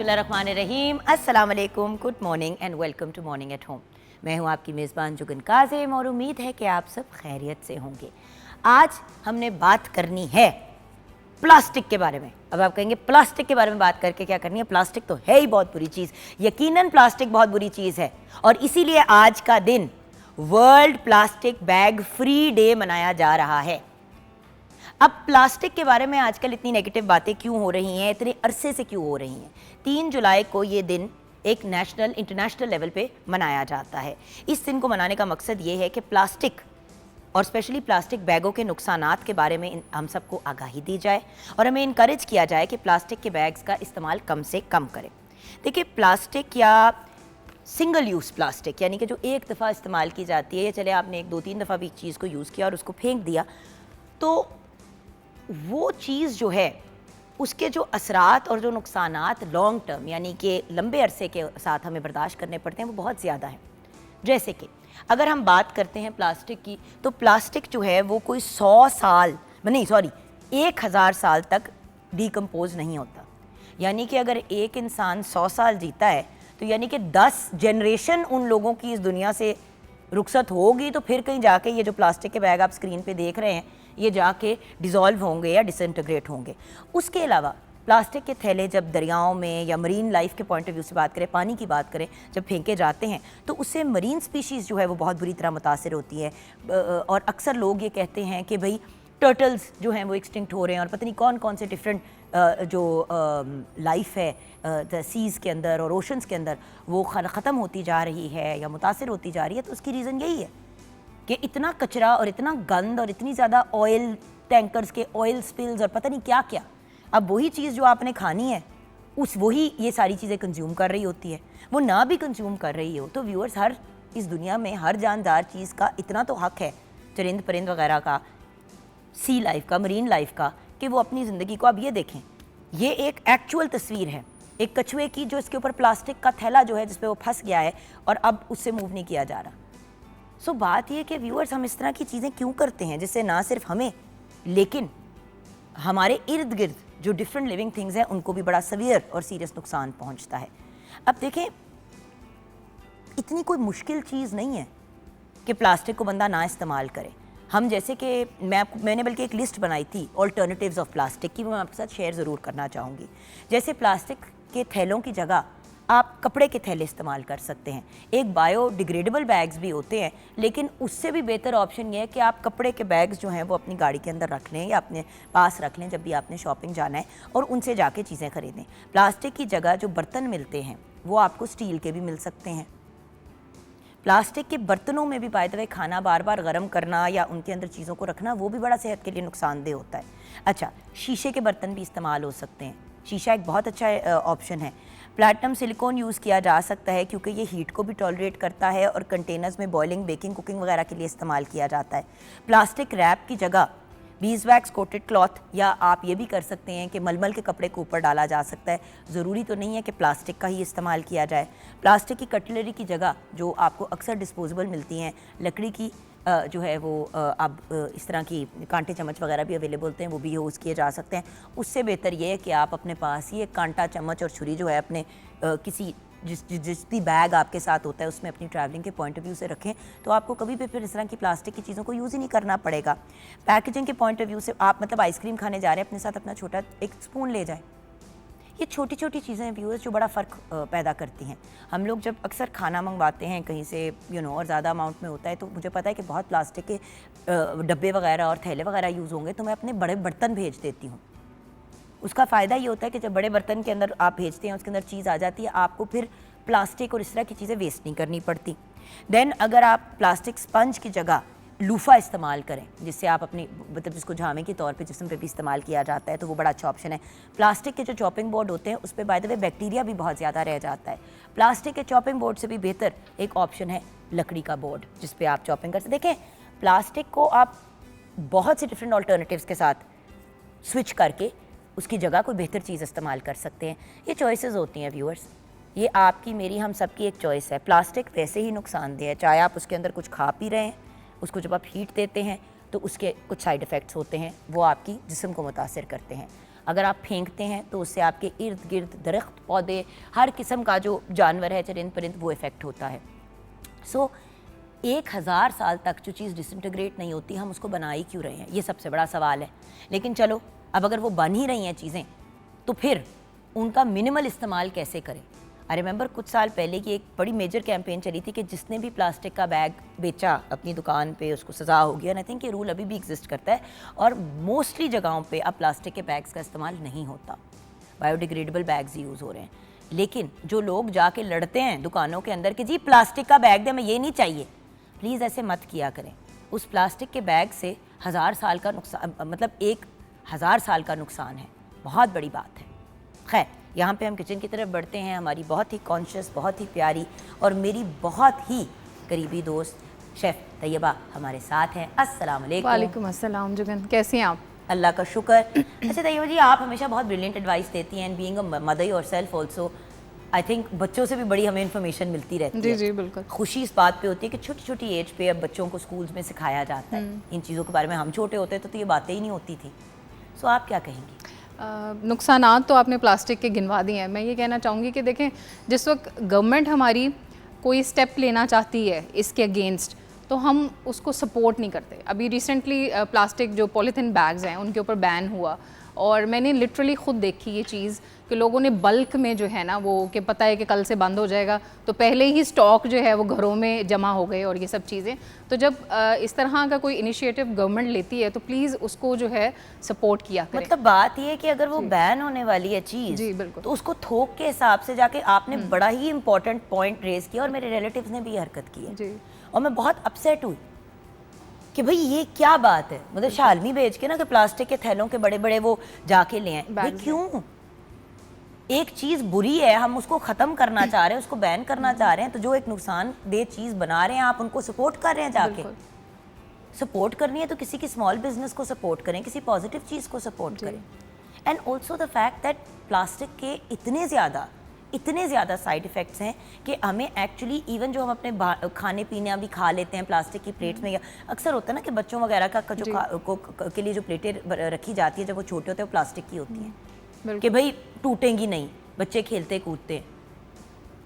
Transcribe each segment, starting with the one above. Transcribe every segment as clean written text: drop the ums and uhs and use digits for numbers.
बिस्मिल्लाहिर्रहमानिर्रहीम, अस्सलाम वालेकुम, good morning and welcome to morning at home. मैं हूं आपकी मेज़बान जुगन काज़िम और उम्मीद है कि आप सब खैरियत से होंगे। आज हमने बात करनी है प्लास्टिक के बारे में। अब आप कहेंगे प्लास्टिक के बारे में बात करके क्या करनी है, प्लास्टिक तो है ही बहुत बुरी चीज़, यकीनन प्लास्टिक बहुत बुरी चीज़ है और इसीलिए आज का दिन world plastic bag free day मनाया जा रहा है। अब प्लास्टिक के बारे में आजकल इतनी नेगेटिव बातें क्यों हो रही हैं, इतने अरसे से क्यों हो रही हैं? 3 जुलाई को ये दिन एक नेशनल इंटरनेशनल लेवल पे मनाया जाता है। इस दिन को मनाने का मकसद ये है कि प्लास्टिक और स्पेशली प्लास्टिक बैगों के नुकसानात के बारे में हम सबको आगाही दी जाए और हमें इनकरेज किया जाए कि प्लास्टिक के बैग्स का इस्तेमाल कम से कम करें। देखिए, प्लास्टिक या सिंगल यूज़ प्लास्टिक यानी कि जो एक दफ़ा इस्तेमाल की जाती है, या चले आपने 1-2-3 दफ़ा भी चीज़ को यूज़ किया और उसको फेंक दिया, तो वो चीज़ जो है उसके जो असरात और जो नुकसानात लॉन्ग टर्म यानी कि लंबे अरसे के साथ हमें बर्दाश्त करने पड़ते हैं, वो बहुत ज़्यादा हैं। जैसे कि अगर हम बात करते हैं प्लास्टिक की, तो प्लास्टिक जो है वो कोई 100 साल नहीं, सॉरी 1000 साल तक डिकम्पोज नहीं होता। यानी कि अगर एक इंसान 100 साल जीता है तो यानी कि 10 जनरेशन उन लोगों की इस दुनिया से रुखसत होगी, तो फिर कहीं जाके ये जो प्लास्टिक के बैग आप स्क्रीन पे देख रहे हैं ये जाके डिज़ोल्व होंगे या डिसइंटीग्रेट होंगे। उसके अलावा प्लास्टिक के थैले जब दरियाओं में या मरीन लाइफ के पॉइंट ऑफ व्यू से बात करें, पानी की बात करें, जब फेंके जाते हैं तो उससे मरीन स्पीशीज़ जो है वो बहुत बुरी तरह मुतासिर होती है। और अक्सर लोग ये कहते हैं कि भाई टर्टल्स जो हैं वो एक्सटिंक्ट हो रहे हैं और पता नहीं कौन कौन से डिफरेंट जो लाइफ है सीज़ के अंदर और ओशंस के अंदर वो ख़त्म होती जा रही है या मुतासिर होती जा रही है। तो उसकी रीज़न यही है कि इतना कचरा और इतना गंद और इतनी ज़्यादा ऑयल टैंकर्स के ऑयल स्पिल्स और पता नहीं क्या क्या। अब वही चीज़ जो आपने खानी है वही ये सारी चीज़ें कंज्यूम कर रही होती है। वो ना भी कंज्यूम कर रही हो तो व्यूअर्स, हर इस दुनिया में हर जानदार चीज़ का इतना तो हक है, चरिंद परिंद वगैरह का, सी लाइफ का, मरीन लाइफ का, कि वो अपनी ज़िंदगी को। अब ये देखें, ये एक एक्चुअल तस्वीर है एक कछुए की जो इसके ऊपर प्लास्टिक का थैला जो है जिस पे वो फंस गया है और अब उससे मूव नहीं किया जा रहा। सो बात ये कि व्यूअर्स, हम इस तरह की चीज़ें क्यों करते हैं जिससे ना सिर्फ हमें लेकिन हमारे इर्द गिर्द जो डिफरेंट लिविंग थिंग्स हैं उनको भी बड़ा सवियर और सीरियस नुकसान पहुंचता है। अब देखें, इतनी कोई मुश्किल चीज़ नहीं है कि प्लास्टिक को बंदा ना इस्तेमाल करे। हम जैसे कि मैंने बल्कि एक लिस्ट बनाई थी ऑल्टरनेटिव्स ऑफ प्लास्टिक की, वो मैं आपके साथ शेयर ज़रूर करना चाहूँगी। जैसे प्लास्टिक के थैलों की जगह आप कपड़े के थैले इस्तेमाल कर सकते हैं। एक बायोडिग्रेडेबल बैग्स भी होते हैं, लेकिन उससे भी बेहतर ऑप्शन ये है कि आप कपड़े के बैग्स जो हैं वो अपनी गाड़ी के अंदर रख लें या अपने पास रख लें जब भी आपने शॉपिंग जाना है, और उनसे जाके चीज़ें ख़रीदें। प्लास्टिक की जगह जो बर्तन मिलते हैं वो आपको स्टील के भी मिल सकते हैं। प्लास्टिक के बर्तनों में भी बाय द वे खाना बार बार गर्म करना या उनके अंदर चीज़ों को रखना वो भी बड़ा सेहत के लिए नुकसानदेह होता है। अच्छा, शीशे के बर्तन भी इस्तेमाल हो सकते हैं। शीशा एक बहुत अच्छा ऑप्शन है। प्लैटिनम सिलिकॉन यूज़ किया जा सकता है क्योंकि ये हीट को भी टॉलरेट करता है और कंटेनर्स में बॉइलिंग, बेकिंग, कुकिंग वगैरह के लिए इस्तेमाल किया जाता है। प्लास्टिक रैप की जगह बीजवैक्स कोटेड क्लॉथ या आप ये भी कर सकते हैं कि मलमल के कपड़े को ऊपर डाला जा सकता है। ज़रूरी तो नहीं है कि प्लास्टिक का ही इस्तेमाल किया जाए। प्लास्टिक की कटलरी की जगह जो आपको अक्सर डिस्पोजेबल मिलती हैं, लकड़ी की जो है वो अब इस तरह की कांटे चम्मच वगैरह भी अवेलेबल होते हैं, वो भी यूज़ किए जा सकते हैं। उससे बेहतर ये है कि आप अपने पास ही एक कांटा, चम्मच और छुरी जो है अपने किसी जिस भी बैग आपके साथ होता है उसमें अपनी ट्रैवलिंग के पॉइंट ऑफ व्यू से रखें, तो आपको कभी भी फिर इस तरह की प्लास्टिक की चीज़ों को यूज़ ही नहीं करना पड़ेगा। पैकेजिंग के पॉइंट ऑफ व्यू से आप मतलब आइसक्रीम खाने जा रहे हैं, अपने साथ अपना छोटा एक स्पून ले जाएं। ये छोटी छोटी चीज़ें हैं व्यूअर्स जो बड़ा फ़र्क पैदा करती हैं। हम लोग जब अक्सर खाना मंगवाते हैं कहीं से और ज़्यादा अमाउंट में होता है, तो मुझे पता है कि बहुत प्लास्टिक के डब्बे वगैरह और थैले वगैरह यूज़ होंगे, तो मैं अपने बड़े बर्तन भेज देती हूँ। उसका फ़ायदा ये होता है कि जब बड़े बर्तन के अंदर आप भेजते हैं उसके अंदर चीज़ आ जाती है, आपको फिर प्लास्टिक और इस तरह की चीज़ें वेस्ट नहीं करनी पड़ती। देन अगर आप प्लास्टिक स्पंज की जगह लूफ़ा इस्तेमाल करें, जिससे आप अपनी मतलब जिसको झामे के तौर पे जिस्म पे भी इस्तेमाल किया जाता है, तो वो बड़ा अच्छा ऑप्शन है। प्लास्टिक के जो चॉपिंग बोर्ड होते हैं उस पर बाय द वे बैक्टीरिया भी बहुत ज़्यादा रह जाता है। प्लास्टिक के चॉपिंग बोर्ड से भी बेहतर एक ऑप्शन है लकड़ी का बोर्ड जिस पे आप चॉपिंग कर सकते। देखें, प्लास्टिक को आप बहुत से डिफरेंट ऑल्टरनेटिव्स के साथ स्विच करके उसकी जगह कोई बेहतर चीज़ इस्तेमाल कर सकते हैं। ये चॉइसेस होती हैं व्यूअर्स, ये आपकी मेरी हम सब की एक चॉइस है। प्लास्टिक वैसे ही नुकसानदेह है, चाहे आप उसके अंदर कुछ खा पी रहे हैं, उसको जब आप हीट देते हैं तो उसके कुछ साइड इफ़ेक्ट्स होते हैं, वो आपकी जिस्म को मुतासिर करते हैं। अगर आप फेंकते हैं तो उससे आपके इर्द गिर्द दरख्त, पौधे, हर किस्म का जो जानवर है, चरिंद परिंद, वो इफ़ेक्ट होता है। सो 1000 साल तक जो चीज़ डिसइंटीग्रेट नहीं होती, हम उसको बना ही क्यों रहे हैं, ये सबसे बड़ा सवाल है। लेकिन चलो, अब अगर वो बन ही रही हैं चीज़ें, तो फिर उनका मिनिमल इस्तेमाल कैसे करें। आई रिमेंबर कुछ साल पहले की एक बड़ी मेजर कैंपेन चली थी कि जिसने भी प्लास्टिक का बैग बेचा अपनी दुकान पे उसको सज़ा हो गया। आई थिंक ये रूल अभी भी एग्जिस्ट करता है और मोस्टली जगहों पे अब प्लास्टिक के बैग्स का इस्तेमाल नहीं होता, बायोडिग्रेडेबल बैग्स यूज़ हो रहे हैं। लेकिन जो लोग जाके लड़ते हैं दुकानों के अंदर कि जी प्लास्टिक का बैग दे, हमें ये नहीं चाहिए, प्लीज़ ऐसे मत किया करें। उस प्लास्टिक के बैग से 1000 साल का नुकसान, मतलब 1000 साल का नुकसान है, बहुत बड़ी बात है। खैर, यहाँ पे हम किचन की तरफ बढ़ते हैं। हमारी बहुत ही कॉन्शियस, बहुत ही प्यारी और मेरी बहुत ही करीबी दोस्त शेफ़ तैयबा हमारे साथ हैं। अस्सलाम वालेकुम। वालेकुम अस्सलाम जुगन, कैसी हैं आप? अल्लाह का शुक्र। अच्छा तैयबा जी, आप हमेशा बहुत ब्रिलियंट एडवाइस देती हैं and being a mother yourself also, I think बच्चों से भी बड़ी हमें इन्फॉर्मेशन मिलती रहती है। जी जी बिल्कुल। खुशी इस बात पे होती है कि छोटी छोटी एज पे अब बच्चों को स्कूल्स में सिखाया जाता है इन चीज़ों के बारे में। हम छोटे होते तो ये बातें ही नहीं होती थी। सो आप क्या कहेंगी? नुकसानात तो आपने प्लास्टिक के गिनवा दिए हैं। मैं ये कहना चाहूँगी कि देखें, जिस वक्त गवर्नमेंट हमारी कोई स्टेप लेना चाहती है इसके अगेंस्ट, तो हम उसको सपोर्ट नहीं करते। अभी रिसेंटली प्लास्टिक जो पॉलीथीन बैग्स हैं उनके ऊपर बैन हुआ और मैंने लिटरली ख़ुद देखी ये चीज़ कि लोगों ने बल्क में जो है ना, वो कि पता है कि कल से बंद हो जाएगा, तो पहले ही स्टॉक जो है वो घरों में जमा हो गए और ये सब चीज़ें। तो जब इस तरह का कोई इनिशिएटिव गवर्नमेंट लेती है तो प्लीज़ उसको जो है सपोर्ट किया करें। मतलब बात ये है कि अगर वो बैन होने वाली है चीज़, जी बिल्कुल, तो उसको थोक के हिसाब से जाके आपने बड़ा ही इंपॉर्टेंट पॉइंट रेज किया और मेरे रिलेटिव्स ने भी हरकत की है जी। और मैं बहुत अपसेट हुई कि भाई ये क्या बात है। मतलब शालमी बेच के ना कि प्लास्टिक के थैलों के बड़े बड़े वो जाके ले आए, भाई क्यों? एक चीज़ बुरी है, हम उसको ख़त्म करना चाह रहे हैं, उसको बैन करना चाह रहे हैं, तो जो एक नुकसानदेह चीज़ बना रहे हैं आप उनको सपोर्ट कर रहे हैं। जाके सपोर्ट करनी है तो किसी की स्मॉल बिजनेस को सपोर्ट करें, किसी पॉजिटिव चीज़ को सपोर्ट करें। And also the fact that plastic के इतने ज़्यादा साइड इफ़ेक्ट्स हैं कि हमें एक्चुअली इवन जो हम अपने खाने पीने अभी खा लेते हैं प्लास्टिक की प्लेट्स में, या अक्सर होता है ना कि बच्चों वगैरह का जो के लिए जो प्लेटें रखी जाती है जब वो छोटे होते हैं वो प्लास्टिक की होती हैं कि भाई टूटेंगी नहीं, बच्चे खेलते कूदते हैं।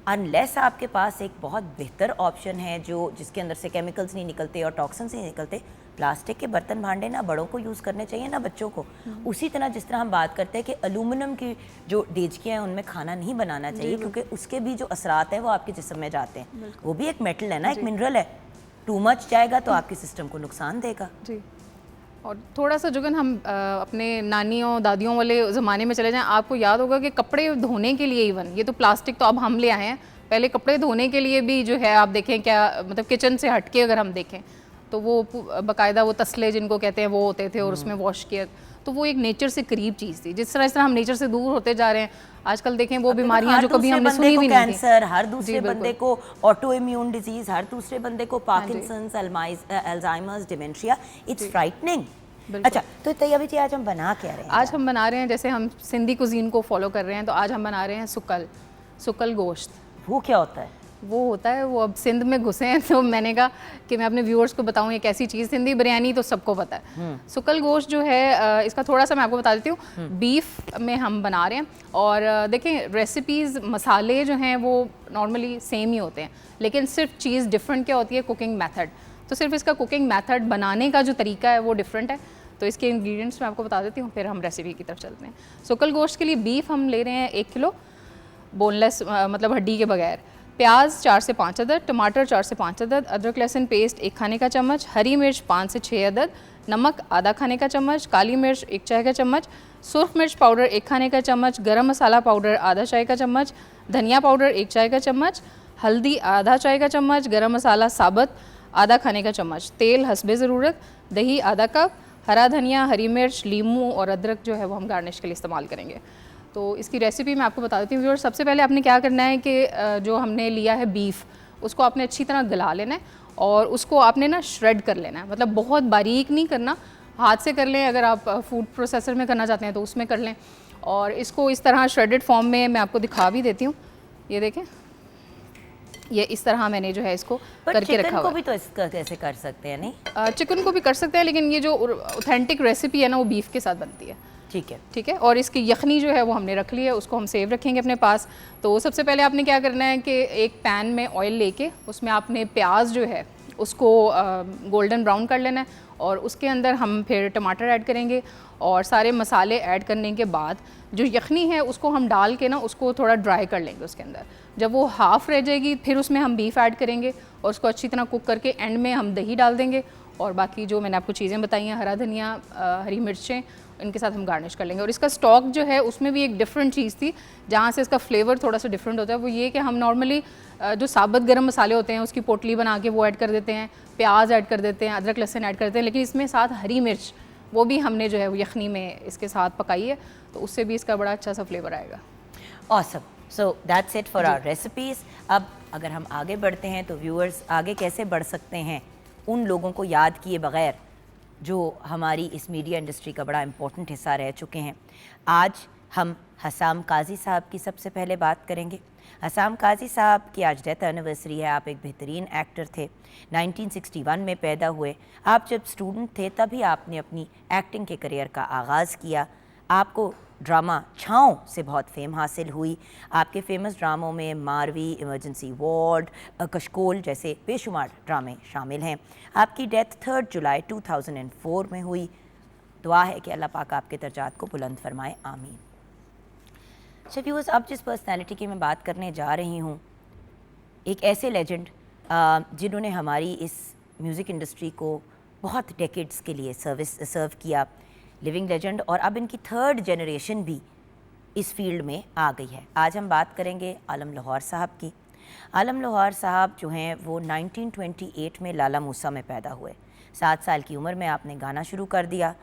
अनलेस आपके पास एक बहुत बेहतर ऑप्शन है जिसके अंदर से केमिकल्स नहीं निकलते और टॉक्सिन्स नहीं निकलते, प्लास्टिक के बर्तन भांडे ना बड़ों को यूज़ करने चाहिए ना बच्चों को। उसी तरह जिस तरह हम बात करते हैं कि एल्यूमिनियम की जो डेजकियाँ हैं उनमें खाना नहीं बनाना चाहिए क्योंकि उसके भी जो असरात हैं वो आपके जिस्म में जाते हैं। वो भी एक मेटल है ना, एक मिनरल है, टू मच जाएगा तो आपके सिस्टम को नुकसान देगा। जी। और थोड़ा सा जुगन हम अपने नानियों दादियों वाले ज़माने में चले जाएं, आपको याद होगा कि कपड़े धोने के लिए इवन, ये तो प्लास्टिक तो अब हम ले आए हैं, पहले कपड़े धोने के लिए भी जो है आप देखें क्या, मतलब किचन से हट के अगर हम देखें तो वो बाकायदा वो तसले जिनको कहते हैं वो होते थे और उसमें वॉश किया, तो वो एक नेचर से करीब चीज़ थी। जिस तरह हम नेचर से दूर होते जा रहे हैं आजकल, देखें वो बीमारियां जो कभी हमने सुनी भी नहीं थी, कैंसर, हर दूसरे बंदे को ऑटो इम्यून डिजीज, हर दूसरे बंदे को Parkinson's, Alzheimer's, dementia, it's frightening. अच्छा, तो तैयबा जी आज हम बना क्या रहे हैं? आज हम बना रहे हैं, जैसे हम सिंधी कुजीन को फॉलो कर रहे हैं, तो आज हम बना रहे हैं सुकल गोश्त। वो क्या होता है? वो होता है, वो अब सिंध में घुसे हैं तो मैंने कहा कि मैं अपने व्यूअर्स को बताऊं ये कैसी चीज़। सिंधी बिरयानी तो सबको पता है, सुकल गोश्त जो है इसका थोड़ा सा मैं आपको बता देती हूँ। बीफ में हम बना रहे हैं और देखें रेसिपीज़, मसाले जो हैं वो नॉर्मली सेम ही होते हैं, लेकिन सिर्फ चीज़ डिफरेंट क्या होती है, कुकिंग मेथड। तो सिर्फ इसका कुकिंग मेथड, बनाने का जो तरीका है वो डिफरेंट है। तो इसके इंग्रेडिएंट्स मैं आपको बता देती हूँ, फिर हम रेसिपी की तरफ चलते हैं। सुकल गोश्त के लिए बीफ हम ले रहे हैं 1 किलो, बोनलेस मतलब हड्डी के बगैर। प्याज 4 से 5 अदद, टमाटर 4 से 5 अदद, अदरक लहसुन पेस्ट 1 खाने का चम्मच, हरी मिर्च 5 से 6 अदद, नमक आधा खाने का चम्मच, काली मिर्च 1 चाय का चम्मच, सुर्ख मिर्च पाउडर 1 खाने का चम्मच, गरम मसाला पाउडर आधा चाय का चम्मच, धनिया पाउडर 1 चाय का चम्मच, हल्दी आधा चाय का चम्मच, गरम मसाला साबुत आधा खाने का चम्मच, तेल हस्बे ज़रूरत, दही आधा कप, हरा धनिया, हरी मिर्च, लीमू और अदरक जो है वो हम गार्निश के लिए इस्तेमाल करेंगे। तो इसकी रेसिपी मैं आपको बता देती हूँ। सबसे पहले आपने क्या करना है कि जो हमने लिया है बीफ, उसको आपने अच्छी तरह गला लेना है और उसको आपने ना श्रेड कर लेना है, मतलब बहुत बारीक नहीं करना, हाथ से कर लें, अगर आप फूड प्रोसेसर में करना चाहते हैं तो उसमें कर लें। और इसको इस तरह श्रेडेड फॉर्म में मैं आपको दिखा भी देती हूँ, ये देखें, ये इस तरह मैंने जो है इसको करके रखा हुआ है। चिकन को भी तो इसका कैसे कर सकते हैं? नहीं, चिकन को भी कर सकते हैं, लेकिन ये जो ऑथेंटिक रेसिपी है ना वो बीफ के साथ बनती है। ठीक है। ठीक है, और इसकी यखनी जो है वो हमने रख ली है, उसको हम सेव रखेंगे अपने पास। तो सबसे पहले आपने क्या करना है कि एक पैन में ऑयल लेके उसमें आपने प्याज जो है उसको गोल्डन ब्राउन कर लेना है, और उसके अंदर हम फिर टमाटर ऐड करेंगे और सारे मसाले ऐड करने के बाद जो यखनी है उसको हम डाल के ना उसको थोड़ा ड्राई कर लेंगे उसके अंदर। जब वो हाफ़ रह जाएगी फिर उसमें हम बीफ ऐड करेंगे और उसको अच्छी तरह कुक करके एंड में हम दही डाल देंगे, और बाकी जो मैंने आपको चीज़ें बताई हैं, हरा धनिया, हरी मिर्चें, इनके साथ हम गार्निश कर लेंगे। और इसका स्टॉक जो है उसमें भी एक डिफरेंट चीज़ थी जहाँ से इसका फ्लेवर थोड़ा सा डिफरेंट होता है, वो ये कि हम नॉर्मली जो साबुत गरम मसाले होते हैं उसकी पोटली बना के वो ऐड कर देते हैं, प्याज ऐड कर देते हैं, अदरक लहसुन ऐड कर देते हैं, लेकिन इसमें साथ हरी मिर्च वो भी हमने जो है वो यखनी में इसके साथ पकाई है, तो उससे भी इसका बड़ा अच्छा सा फ्लेवर आएगा। Awesome. So that's it for our recipes. अब अगर हम आगे बढ़ते हैं तो व्यूअर्स आगे कैसे बढ़ सकते हैं उन लोगों को याद किए बगैर जो हमारी इस मीडिया इंडस्ट्री का बड़ा इम्पोर्टेंट हिस्सा रह चुके हैं। आज हम हसाम काजी साहब की सबसे पहले बात करेंगे। हसाम काजी साहब की आज डेथ एनिवर्सरी है। आप एक बेहतरीन एक्टर थे, 1961 में पैदा हुए। आप जब स्टूडेंट थे तभी आपने अपनी एक्टिंग के करियर का आगाज़ किया। आपको ड्रामा छाँव से बहुत फेम हासिल हुई। आपके फेमस ड्रामों में मारवी, इमरजेंसी वार्ड, कशकोल जैसे बेशुमार ड्रामे शामिल हैं। आपकी डेथ 3 जुलाई 2004 में हुई। दुआ है कि अल्लाह पाक आपके दर्जात को बुलंद फरमाए, आमीन। अच्छा व्यूअर्स, अब जिस पर्सनैलिटी की मैं बात करने जा रही हूँ, एक ऐसे लेजेंड जिन्होंने हमारी इस म्यूज़िक इंडस्ट्री को बहुत डेकेड्स के लिए सर्व किया, लिविंग लेजेंड, और अब इनकी 3rd जनरेशन भी इस फील्ड में आ गई है। आज हम बात करेंगे आलम लाहौर साहब की। आलम लाहौर साहब जो हैं वो 1928 में लाला मूसा में पैदा हुए। 7 साल की उम्र में आपने गाना शुरू कर दिया।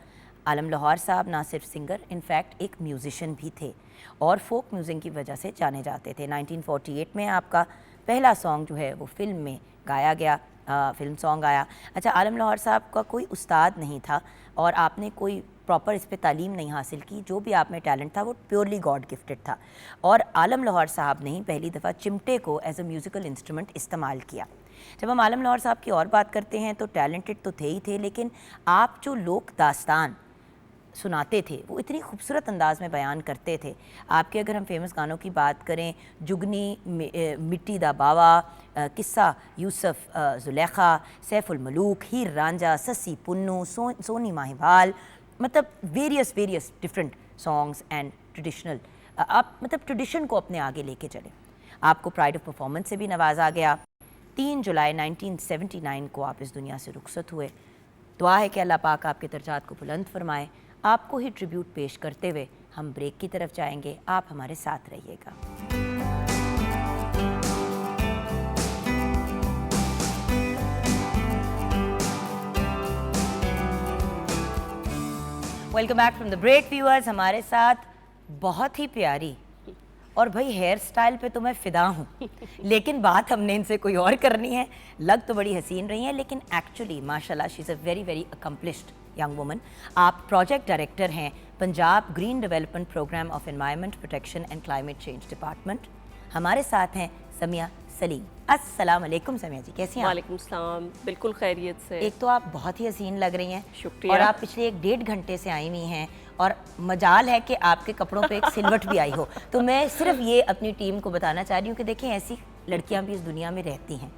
आलम लाहौर साहब ना सिर्फ सिंगर, इनफैक्ट एक म्यूज़िशन भी थे और फोक म्यूज़िक की वजह से जाने जाते थे। 1948 में आपका पहला सॉन्ग जो है वो फिल्म में गाया गया, फिल्म सॉन्ग आया। अच्छा, आलम लाहौर साहब का कोई उस्ताद नहीं था और आपने कोई प्रॉपर इस पे तालीम नहीं हासिल की। जो भी आप में टैलेंट था वो प्योरली गॉड गिफ्टेड था। और आलम लाहौर साहब ने ही पहली दफ़ा चिमटे को एज अ म्यूज़िकल इंस्ट्रूमेंट इस्तेमाल किया। जब हम आलम लाहौर साहब की और बात करते हैं तो टैलेंटेड तो थे ही थे, लेकिन आप जो लोक दास्तान सुनाते थे वो इतनी खूबसूरत अंदाज में बयान करते थे। आपके अगर हम फेमस गानों की बात करें, जुगनी, मिट्टी दा बावा, किस्सा यूसुफ जुलेखा, सैफुल मलूक, हीर रांझा, सस्सी पुन्नू, सोनी माहिवाल, मतलब various different songs and traditional, आप मतलब ट्रेडिशन को अपने आगे लेके चले। आपको प्राइड ऑफ परफॉर्मेंस से भी नवाजा गया। 3 जुलाई 1979 को आप इस दुनिया से रुखसत हुए। दुआ है कि अल्लाह पाक आपके दर्जात को बुलंद फरमाए। आपको ही ट्रिब्यूट पेश करते हुए हम ब्रेक की तरफ जाएंगे। आप हमारे साथ रहिएगा। Welcome back from the break viewers. हमारे साथ बहुत ही प्यारी, और भाई हेयर स्टाइल पे तो मैं फ़िदा हूँ लेकिन बात हमने इनसे कोई और करनी है। लग तो बड़ी हसीन रही हैं लेकिन एक्चुअली माशाल्लाह she is a very accomplished young woman. आप प्रोजेक्ट डायरेक्टर हैं Punjab green development programme of environment protection and climate change department. हमारे साथ हैं समिया सलीम। अस्सलाम वालेकुम समिया जी, कैसी हैं आप? वालेकुम सलाम, बिल्कुल खैरियत से। एक तो आप बहुत ही हसीन लग रही हैं, शुक्रिया। और आप पिछले 1-1.5 घंटे से आई हुई हैं, और मजाल है कि आपके कपड़ों पे एक सिलवट भी आई हो। तो मैं सिर्फ ये अपनी टीम को बताना चाह रही हूँ कि देखें, ऐसी लड़कियाँ भी इस दुनिया में रहती हैं।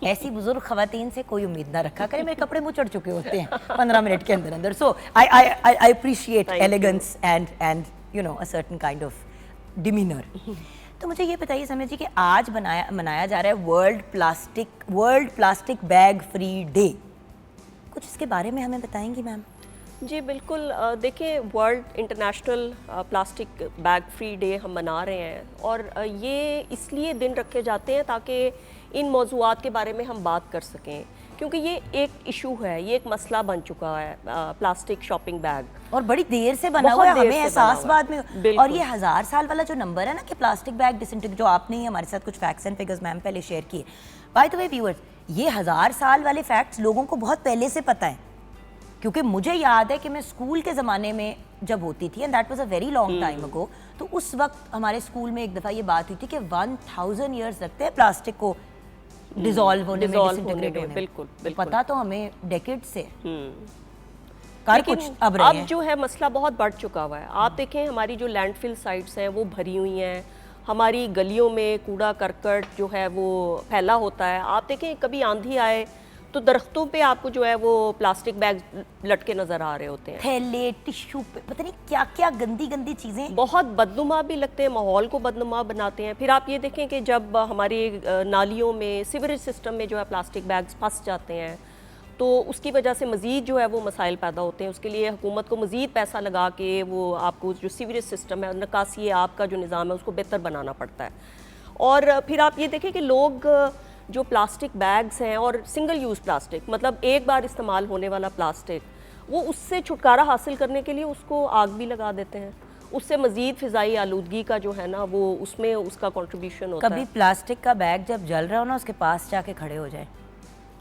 ऐसी बुजुर्ग खवातीन से कोई उम्मीद ना रखा करें, मेरे कपड़े मुँह चढ़ चुके होते हैं 15 मिनट के अंदर। So I appreciate elegance and you know a certain kind of demeanour. तो मुझे ये बताइए समय जी कि आज मनाया जा रहा है world plastic bag free day. कुछ इसके बारे में हमें बताएंगी मैम? जी बिल्कुल। देखिए, world international plastic bag free day हम मना रहे हैं, और ये इसलिए दिन रखे जाते हैं ताकि इन मौज़ूआत के बारे में हम बात कर सकें, क्योंकि ये एक इशू है, ये एक मसला बन चुका है प्लास्टिक शॉपिंग बैग, और बड़ी देर से बना हुआ है, हमें एहसास बाद में। और ये 1000 साल वाला जो नंबर है ना कि प्लास्टिक बैग डिसइंटीग्रेट, जो आपने ही हमारे साथ कुछ फैक्ट्स एंड फिगर्स मैम पहले शेयर किए। बाय द वे व्यूअर्स, ये 1000 साल वाले फैक्ट्स लोगों को बहुत पहले से पता है, क्योंकि मुझे याद है कि मैं स्कूल के ज़माने में जब होती थी, and that was a very long time ago, तो उस वक्त हमारे स्कूल में एक दफ़ा ये बात हुई थी कि 1000 ईयर्स लगते हैं प्लास्टिक को डिसॉल्व होने में, डिसइंटीग्रेट होने में। बिल्कुल। पता तो हमें डेकेड से। कर कुछ अब रहे हैं। जो है मसला बहुत बढ़ चुका हुआ है। आप देखें हमारी जो लैंडफिल साइट्स हैं वो भरी हुई हैं, हमारी गलियों में कूड़ा करकट जो है वो फैला होता है। आप देखें कभी आंधी आए तो दरख्तों पे आपको जो है वो प्लास्टिक बैग लटके नज़र आ रहे होते हैं, थैले, टिश्यू, पता नहीं क्या क्या गंदी गंदी चीज़ें, बहुत बदनुमा भी लगते हैं, माहौल को बदनुमा बनाते हैं। फिर आप ये देखें कि जब हमारे नालियों में, सीवरेज सिस्टम में जो है प्लास्टिक बैग्स फंस जाते हैं तो उसकी वजह से मज़ीद जो है वो मसाइल पैदा होते हैं। उसके लिए हुकूमत को मज़ीद पैसा लगा के वो आपको जो सीवरेज सिस्टम है, निकासी आपका जो निज़ाम है उसको बेहतर बनाना पड़ता है। और फिर आप ये देखें कि लोग जो प्लास्टिक बैग्स हैं और सिंगल यूज़ प्लास्टिक, मतलब एक बार इस्तेमाल होने वाला प्लास्टिक, वो उससे छुटकारा हासिल करने के लिए उसको आग भी लगा देते हैं। उससे मज़ीद फ़िज़ाई आलूदगी का जो है ना वो उसमें उसका कंट्रीब्यूशन होता है। कभी प्लास्टिक का बैग जब जल रहा हो ना उसके पास जाके खड़े हो जाए,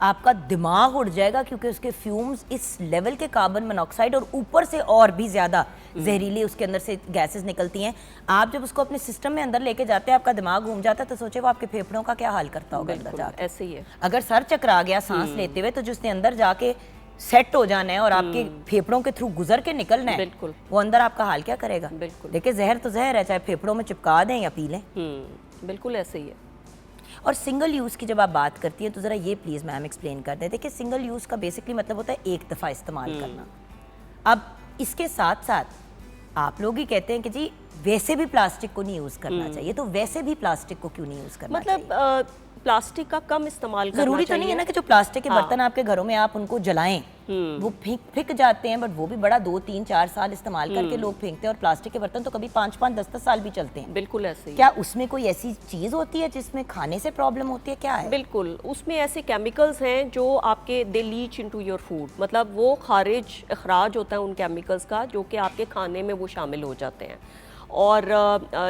आपका दिमाग उड़ जाएगा, क्योंकि उसके फ्यूम्स इस लेवल के कार्बन मोनोऑक्साइड और ऊपर से और भी ज़्यादा जहरीली उसके अंदर से गैसेस निकलती हैं। आप जब उसको अपने सिस्टम में अंदर लेके जाते हैं, आपका दिमाग घूम जाता है, तो सोचे वो आपके फेफड़ों का क्या हाल करता होगा अंदर जाके। ऐसे ही है। अगर सर चकरा गया सांस लेते हुए, तो जो उसने अंदर जाके सेट हो जाना है और आपके फेफड़ों के थ्रू गुजर के निकलना है, बिल्कुल, वो अंदर आपका हाल क्या करेगा। बिल्कुल। देखिए जहर तो जहर है, चाहे फेफड़ों में चिपका दें या पी लें। बिल्कुल ऐसे ही है। और सिंगल यूज़ की जब आप बात करती हैं तो ज़रा ये प्लीज़ मैम एक्सप्लेन कर दें। देखिए सिंगल यूज़ का बेसिकली मतलब होता है एक दफ़ा इस्तेमाल करना। अब इसके साथ साथ आप लोग ही कहते हैं कि जी वैसे भी प्लास्टिक को नहीं यूज़ करना चाहिए, तो वैसे भी प्लास्टिक को क्यों नहीं यूज़ करना चाहिए? मतलब प्लास्टिक का कम इस्तेमाल करना जरूरी तो नहीं है ना कि जो प्लास्टिक के बर्तन आपके घरों में आप उनको जलाएं, वो फेंक जाते हैं, बट वो भी बड़ा 2, 3, 4 साल इस्तेमाल करके लोग फेंकते हैं। और प्लास्टिक के बर्तन तो कभी 5, 10 साल भी चलते हैं। बिल्कुल ऐसे ही। क्या उसमें कोई ऐसी चीज़ होती है जिसमें खाने से प्रॉब्लम होती है, क्या है? बिल्कुल, उसमें ऐसे केमिकल्स हैं जो आपके दे लीच इनटू योर फूड, मतलब वो अखराज होता है उन केमिकल्स का जो कि आपके खाने में वो शामिल हो जाते हैं। और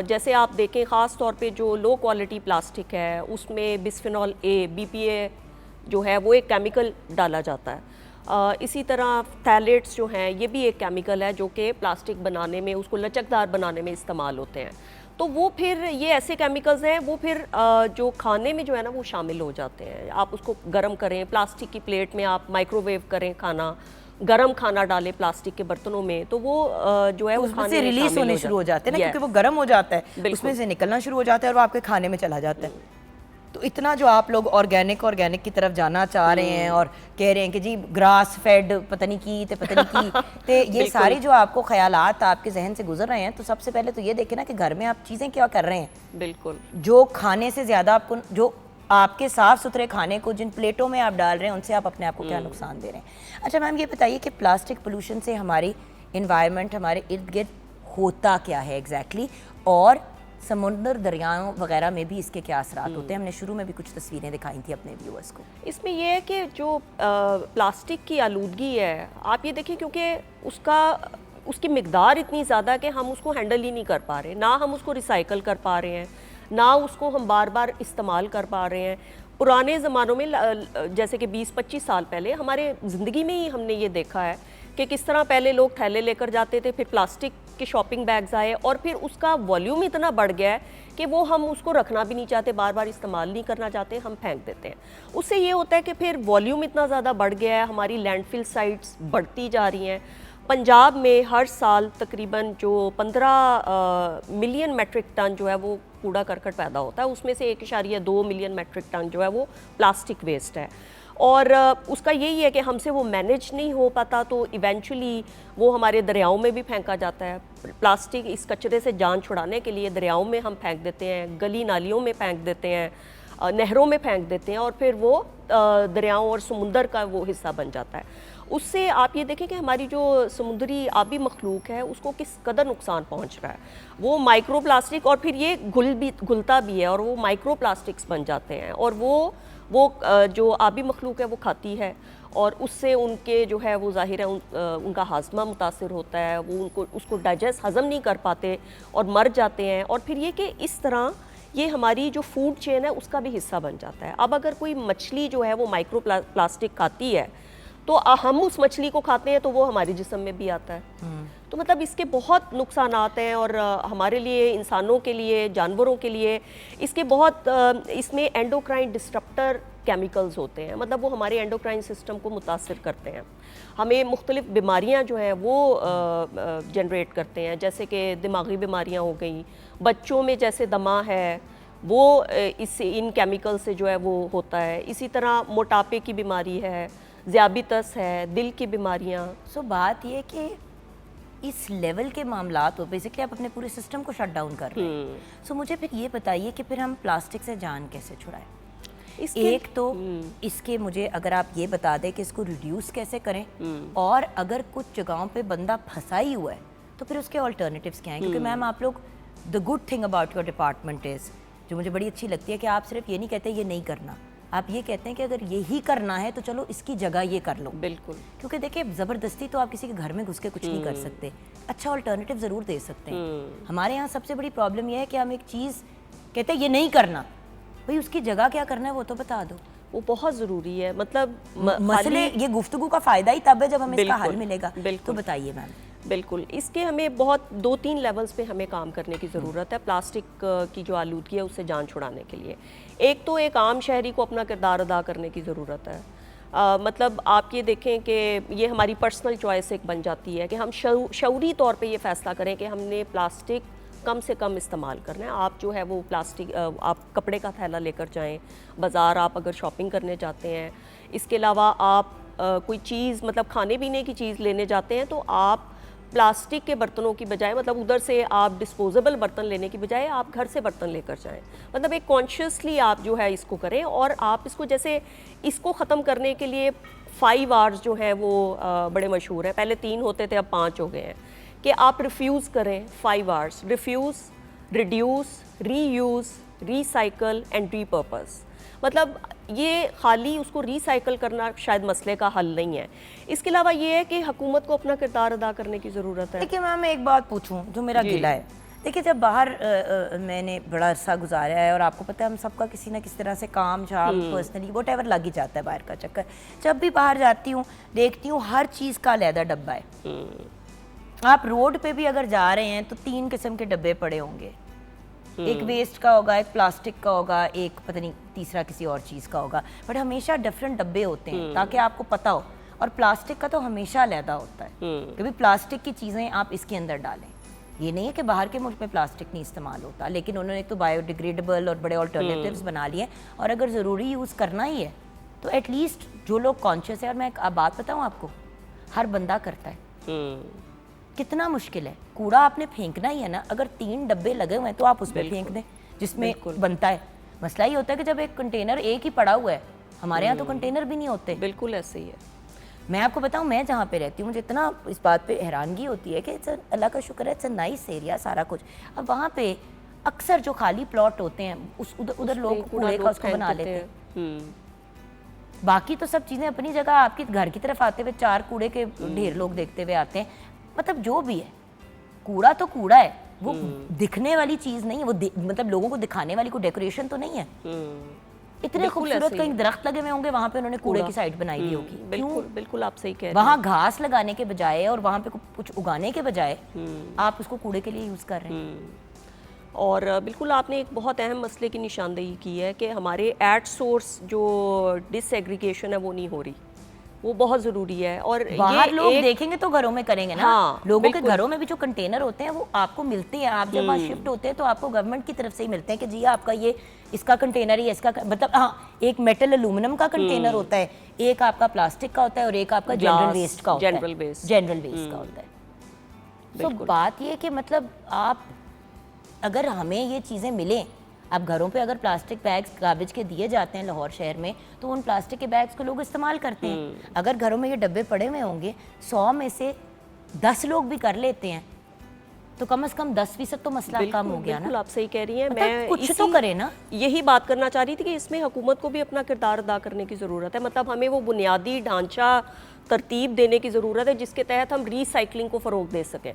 जैसे आप देखें ख़ास तौर पे जो लो क्वालिटी प्लास्टिक है उसमें बिस्फेनॉल ए, BPA जो है वो एक केमिकल डाला जाता है। इसी तरह थैलेट्स जो हैं ये भी एक केमिकल है जो कि प्लास्टिक बनाने में, उसको लचकदार बनाने में इस्तेमाल होते हैं। तो वो फिर ये ऐसे केमिकल्स हैं वो फिर जो खाने में जो है ना वो शामिल हो जाते हैं। आप उसको गर्म करें, प्लास्टिक की प्लेट में आप माइक्रोवेव करें खाना, गरम खाना डालें प्लास्टिक के बर्तनों में, तो वो जो है उसमें से रिलीज होने शुरू हो जाते हैं ना, क्योंकि वो गर्म हो जाता है, उसमें से निकलना शुरू हो जाता है और वो आपके खाने में चला जाता है। तो इतना जो आप लोग ऑर्गेनिक की तरफ जाना चाह रहे हैं और कह रहे हैं कि जी ग्रास फेड पता नहीं की ते ये सारे जो आपको ख्यालात आपके जहन से गुजर रहे हैं, तो सबसे पहले तो ये देखें ना कि घर में आप चीज़ें क्या कर रहे हैं। बिल्कुल, जो खाने से ज़्यादा आपको, जो आपके साफ़ सुथरे खाने को जिन प्लेटों में आप डाल रहे हैं, उनसे आप अपने आप को क्या नुकसान दे रहे हैं। अच्छा मैम ये बताइए कि प्लास्टिक पोल्यूशन से हमारी इन्वायरमेंट, हमारे इर्द गिर्द होता क्या है एग्जैक्टली, और समुद्र दरियाओं वगैरह में भी इसके क्या असरात होते हैं? हमने शुरू में भी कुछ तस्वीरें दिखाई थी अपने व्यूअर्स को। इसमें यह है कि जो प्लास्टिक की आलूदगी है, आप ये देखिए, क्योंकि उसकी मिकदार इतनी ज़्यादा कि हम उसको हैंडल ही नहीं कर पा रहे, ना हम उसको रिसाइकल कर पा रहे हैं, ना उसको हम बार बार इस्तेमाल कर पा रहे हैं। पुराने ज़मानों में जैसे कि 20-25 साल पहले हमारे ज़िंदगी में ही हमने ये देखा है कि किस तरह पहले लोग थैले लेकर जाते थे, फिर प्लास्टिक के शॉपिंग बैग्स आए और फिर उसका वॉल्यूम इतना बढ़ गया है कि वो हम उसको रखना भी नहीं चाहते, बार बार इस्तेमाल नहीं करना चाहते, हम फेंक देते हैं। उससे ये होता है कि फिर वॉल्यूम इतना ज़्यादा बढ़ गया है, हमारी लैंडफिल साइट्स बढ़ती जा रही हैं। पंजाब में हर साल तकरीबन जो 15 मिलियन मेट्रिक टन जो है वो कूड़ा करकट पैदा होता है, उसमें से 1.2 मिलियन मेट्रिक टन जो है वो प्लास्टिक वेस्ट है। और उसका यही है कि हमसे वो मैनेज नहीं हो पाता, तो इवेंचुअली वो हमारे दरियाओं में भी फेंका जाता है। प्लास्टिक इस कचरे से जान छुड़ाने के लिए दरियाओं में हम फेंक देते हैं, गली नालियों में फेंक देते हैं, नहरों में फेंक देते हैं, और फिर वो दरियाओं और समुंदर का वो हिस्सा बन जाता है। उससे आप ये देखें कि हमारी जो समुद्री आबी मखलूक है उसको किस कदर नुकसान पहुंच रहा है। वो माइक्रो प्लास्टिक, और फिर ये घुलता भी है और वो माइक्रो प्लास्टिक्स बन जाते हैं, और वो जो आबी मखलूक है वो खाती है, और उससे उनके जो है वो ज़ाहिर है उनका हाजमा मुतासिर होता है, वो उसको डाइजेस्ट हज़म नहीं कर पाते और मर जाते हैं। और फिर ये कि इस तरह ये हमारी जो फूड चेन है उसका भी हिस्सा बन जाता है। अब अगर कोई मछली जो है वो माइक्रो प्लास्टिक खाती है तो हम उस मछली को खाते हैं तो वो हमारे जिस्म में भी आता है। तो मतलब इसके बहुत नुकसान आते हैं, और हमारे लिए, इंसानों के लिए, जानवरों के लिए इसके बहुत इसमें एंडोक्राइन डिस्ट्रप्टर केमिकल्स होते हैं, मतलब वो हमारे एंडोक्राइन सिस्टम को मुतासिर करते हैं, हमें मुख्तलिफ बीमारियां जो हैं वो जनरेट करते हैं, जैसे कि दिमागी बीमारियां हो गई, बच्चों में जैसे दमा है वो इससे इन केमिकल से जो है वो होता है। इसी तरह मोटापे की बीमारी है, ज़ियाबितस है, दिल की बीमारियां। सो बात ये कि इस लेवल के मामला तो बेसिकली आप अपने पूरे सिस्टम को शट डाउन कर रहे हैं। सो मुझे फिर ये बताइए कि फिर हम प्लास्टिक से जान कैसे छुड़ाएं? एक तो इसके मुझे अगर आप ये बता दें कि इसको रिड्यूस कैसे करें, और अगर कुछ जगहों पे बंदा फंसा ही हुआ है तो फिर उसके ऑल्टरनेटिव्स क्या हैं? क्योंकि मैम आप लोग, the good thing about your department is, जो मुझे बड़ी अच्छी लगती है कि आप सिर्फ ये नहीं कहते ये नहीं करना, आप ये कहते हैं कि अगर यही करना है तो चलो इसकी जगह ये कर लो। बिल्कुल, क्योंकि देखिए ज़बरदस्ती तो आप किसी के घर में घुस के कुछ नहीं कर सकते, अच्छा ऑल्टरनेटिव ज़रूर दे सकते हैं। हमारे यहाँ सबसे बड़ी प्रॉब्लम यह है कि हम एक चीज़ कहते हैं ये नहीं करना, भाई उसकी जगह क्या करना है वो तो बता दो। वो बहुत ज़रूरी है, मतलब मसले ये गुफ्तगू का फ़ायदा ही तब है जब हमें इसका हल मिलेगा। तो बताइए मैम। बिल्कुल, इसके हमें बहुत 2-3 लेवल्स पे हमें काम करने की ज़रूरत है प्लास्टिक की जो आलूदगी है उससे जान छुड़ाने के लिए। एक तो एक आम शहरी को अपना किरदार अदा करने की ज़रूरत है। मतलब आप ये देखें कि ये हमारी पर्सनल चॉइस एक बन जाती है कि हम शऊरी तौर पे ये फ़ैसला करें कि हमने प्लास्टिक कम से कम इस्तेमाल करना है। आप जो है वो प्लास्टिक, आप कपड़े का थैला लेकर जाएं बाज़ार, आप अगर शॉपिंग करने जाते हैं। इसके अलावा आप कोई चीज़, मतलब खाने पीने की चीज़ लेने जाते हैं तो आप प्लास्टिक के बर्तनों की बजाय, मतलब उधर से आप डिस्पोजेबल बर्तन लेने की बजाय आप घर से बर्तन लेकर जाएं। मतलब एक कॉन्शियसली आप जो है इसको करें, और आप इसको जैसे इसको ख़त्म करने के लिए 5 आवर्स जो है वो बड़े मशहूर हैं। पहले 3 होते थे, अब 5 हो गए हैं कि आप रिफ्यूज़ करें 5 hours. Refuse, reduce, reuse, recycle and repurpose. मतलब ये खाली उसको रीसाइकल करना शायद मसले का हल नहीं है। इसके अलावा ये है कि हुकूमत को अपना किरदार अदा करने की ज़रूरत है। देखिए मैम, मैं एक बात पूछूं जो मेरा गिला है। देखिए जब बाहर मैंने बड़ा अरसा गुजारा है, और आपको पता है हम सबका किसी ना किसी तरह से काम शाम पर्सनली वट एवर लग ही जाता है बाहर का चक्कर। जब भी बाहर जाती हूँ देखती हूँ हर चीज़ का अलहदा डब्बा है। आप रोड पे भी अगर जा रहे हैं तो 3 किस्म के डब्बे पड़े होंगे, एक वेस्ट का होगा, एक प्लास्टिक का होगा, एक पता नहीं तीसरा किसी और चीज़ का होगा, बट हमेशा डिफरेंट डब्बे होते हैं ताकि आपको पता हो। और प्लास्टिक का तो हमेशा अलहदा होता है, क्योंकि प्लास्टिक की चीज़ें आप इसके अंदर डालें। ये नहीं है कि बाहर के मुल्क में प्लास्टिक नहीं इस्तेमाल होता, लेकिन उन्होंने तो बायोडिग्रेडेबल और बड़े ऑल्टरनेटिव्स बना लिए। और अगर ज़रूरी यूज़ करना ही है तो एटलीस्ट जो लोग कॉन्शियस है, और मैं एक बात बताऊँ आपको, हर बंदा करता है। कितना मुश्किल है, कूड़ा आपने फेंकना ही है ना, अगर 3 डब्बे लगे हुए हैं तो आप उस पर फेंक दें जिसमें बनता है। मसला ये होता है कि जब एक कंटेनर एक ही पड़ा हुआ है, हमारे यहाँ तो कंटेनर भी नहीं होते। बिल्कुल ऐसे ही है। मैं आपको बताऊँ, मैं जहाँ पे रहती हूँ मुझे इतना इस बात पे हैरानगी होती है कि अल्लाह का शुक्र है, इट्स अ नाइस एरिया सारा कुछ। अब वहाँ पे अक्सर जो खाली प्लॉट होते हैं उधर लोग कूड़े का उसको बना लेते हैं। बाकी तो सब चीज़ें अपनी जगह, आपके घर की तरफ आते हुए 4 कूड़े के ढेर लोग देखते हुए आते हैं। मतलब जो भी है, कूड़ा तो कूड़ा है, वो दिखने वाली चीज नहीं है, वो मतलब लोगों को दिखाने वाली कोई डेकोरेशन तो नहीं है। इतने खूबसूरत कहीं दरख्त लगे हुए होंगे, वहां पे उन्होंने कूड़े की साइड बनाई हुई होगी। बिल्कुल बिल्कुल आप सही कह रहे हैं। वहां घास लगाने के बजाय और वहां पे कुछ उगाने के बजाय आप उसको कूड़े के लिए यूज कर रहे हैं। और बिल्कुल आपने एक बहुत अहम मसले की निशानदेही की है कि हमारे एट सोर्स जो डिसएग्रीगेशन है वो नहीं हो रही, वो बहुत ज़रूरी है। और बाहर लोग देखेंगे तो घरों में करेंगे ना। हाँ, लोगों के घरों में भी जो कंटेनर होते हैं वो आपको मिलते हैं, आप जब वहाँ शिफ्ट होते हैं तो आपको गवर्नमेंट की तरफ से ही मिलते हैं कि जी आपका ये इसका कंटेनर ही है, इसका मतलब हाँ, एक मेटल एल्यूमिनियम का कंटेनर होता है, एक आपका प्लास्टिक का होता है, और एक आपका जनरल वेस्ट का होता है। जनरल वेस्ट का होता है। तो बात ये कि मतलब आप अगर हमें ये चीज़ें मिलें, अब घरों पे अगर प्लास्टिक बैग्स गार्बेज के दिए जाते हैं लाहौर शहर में, तो उन प्लास्टिक के बैग्स को लोग इस्तेमाल करते हैं। अगर घरों में ये डब्बे पड़े हुए होंगे, 100 में से 10 लोग भी कर लेते हैं तो कम से कम 10% तो मसला कम हो गया ना। बिल्कुल आप सही कह रही हैं। मतलब मैं कुछ तो करे ना, यही बात करना चाह रही थी कि इसमें हुकूमत को भी अपना किरदार अदा करने की ज़रूरत है। मतलब हमें वो बुनियादी ढांचा तरतीब देने की ज़रूरत है जिसके तहत हम रीसाइक्लिंग को फ़रोग दे सकें।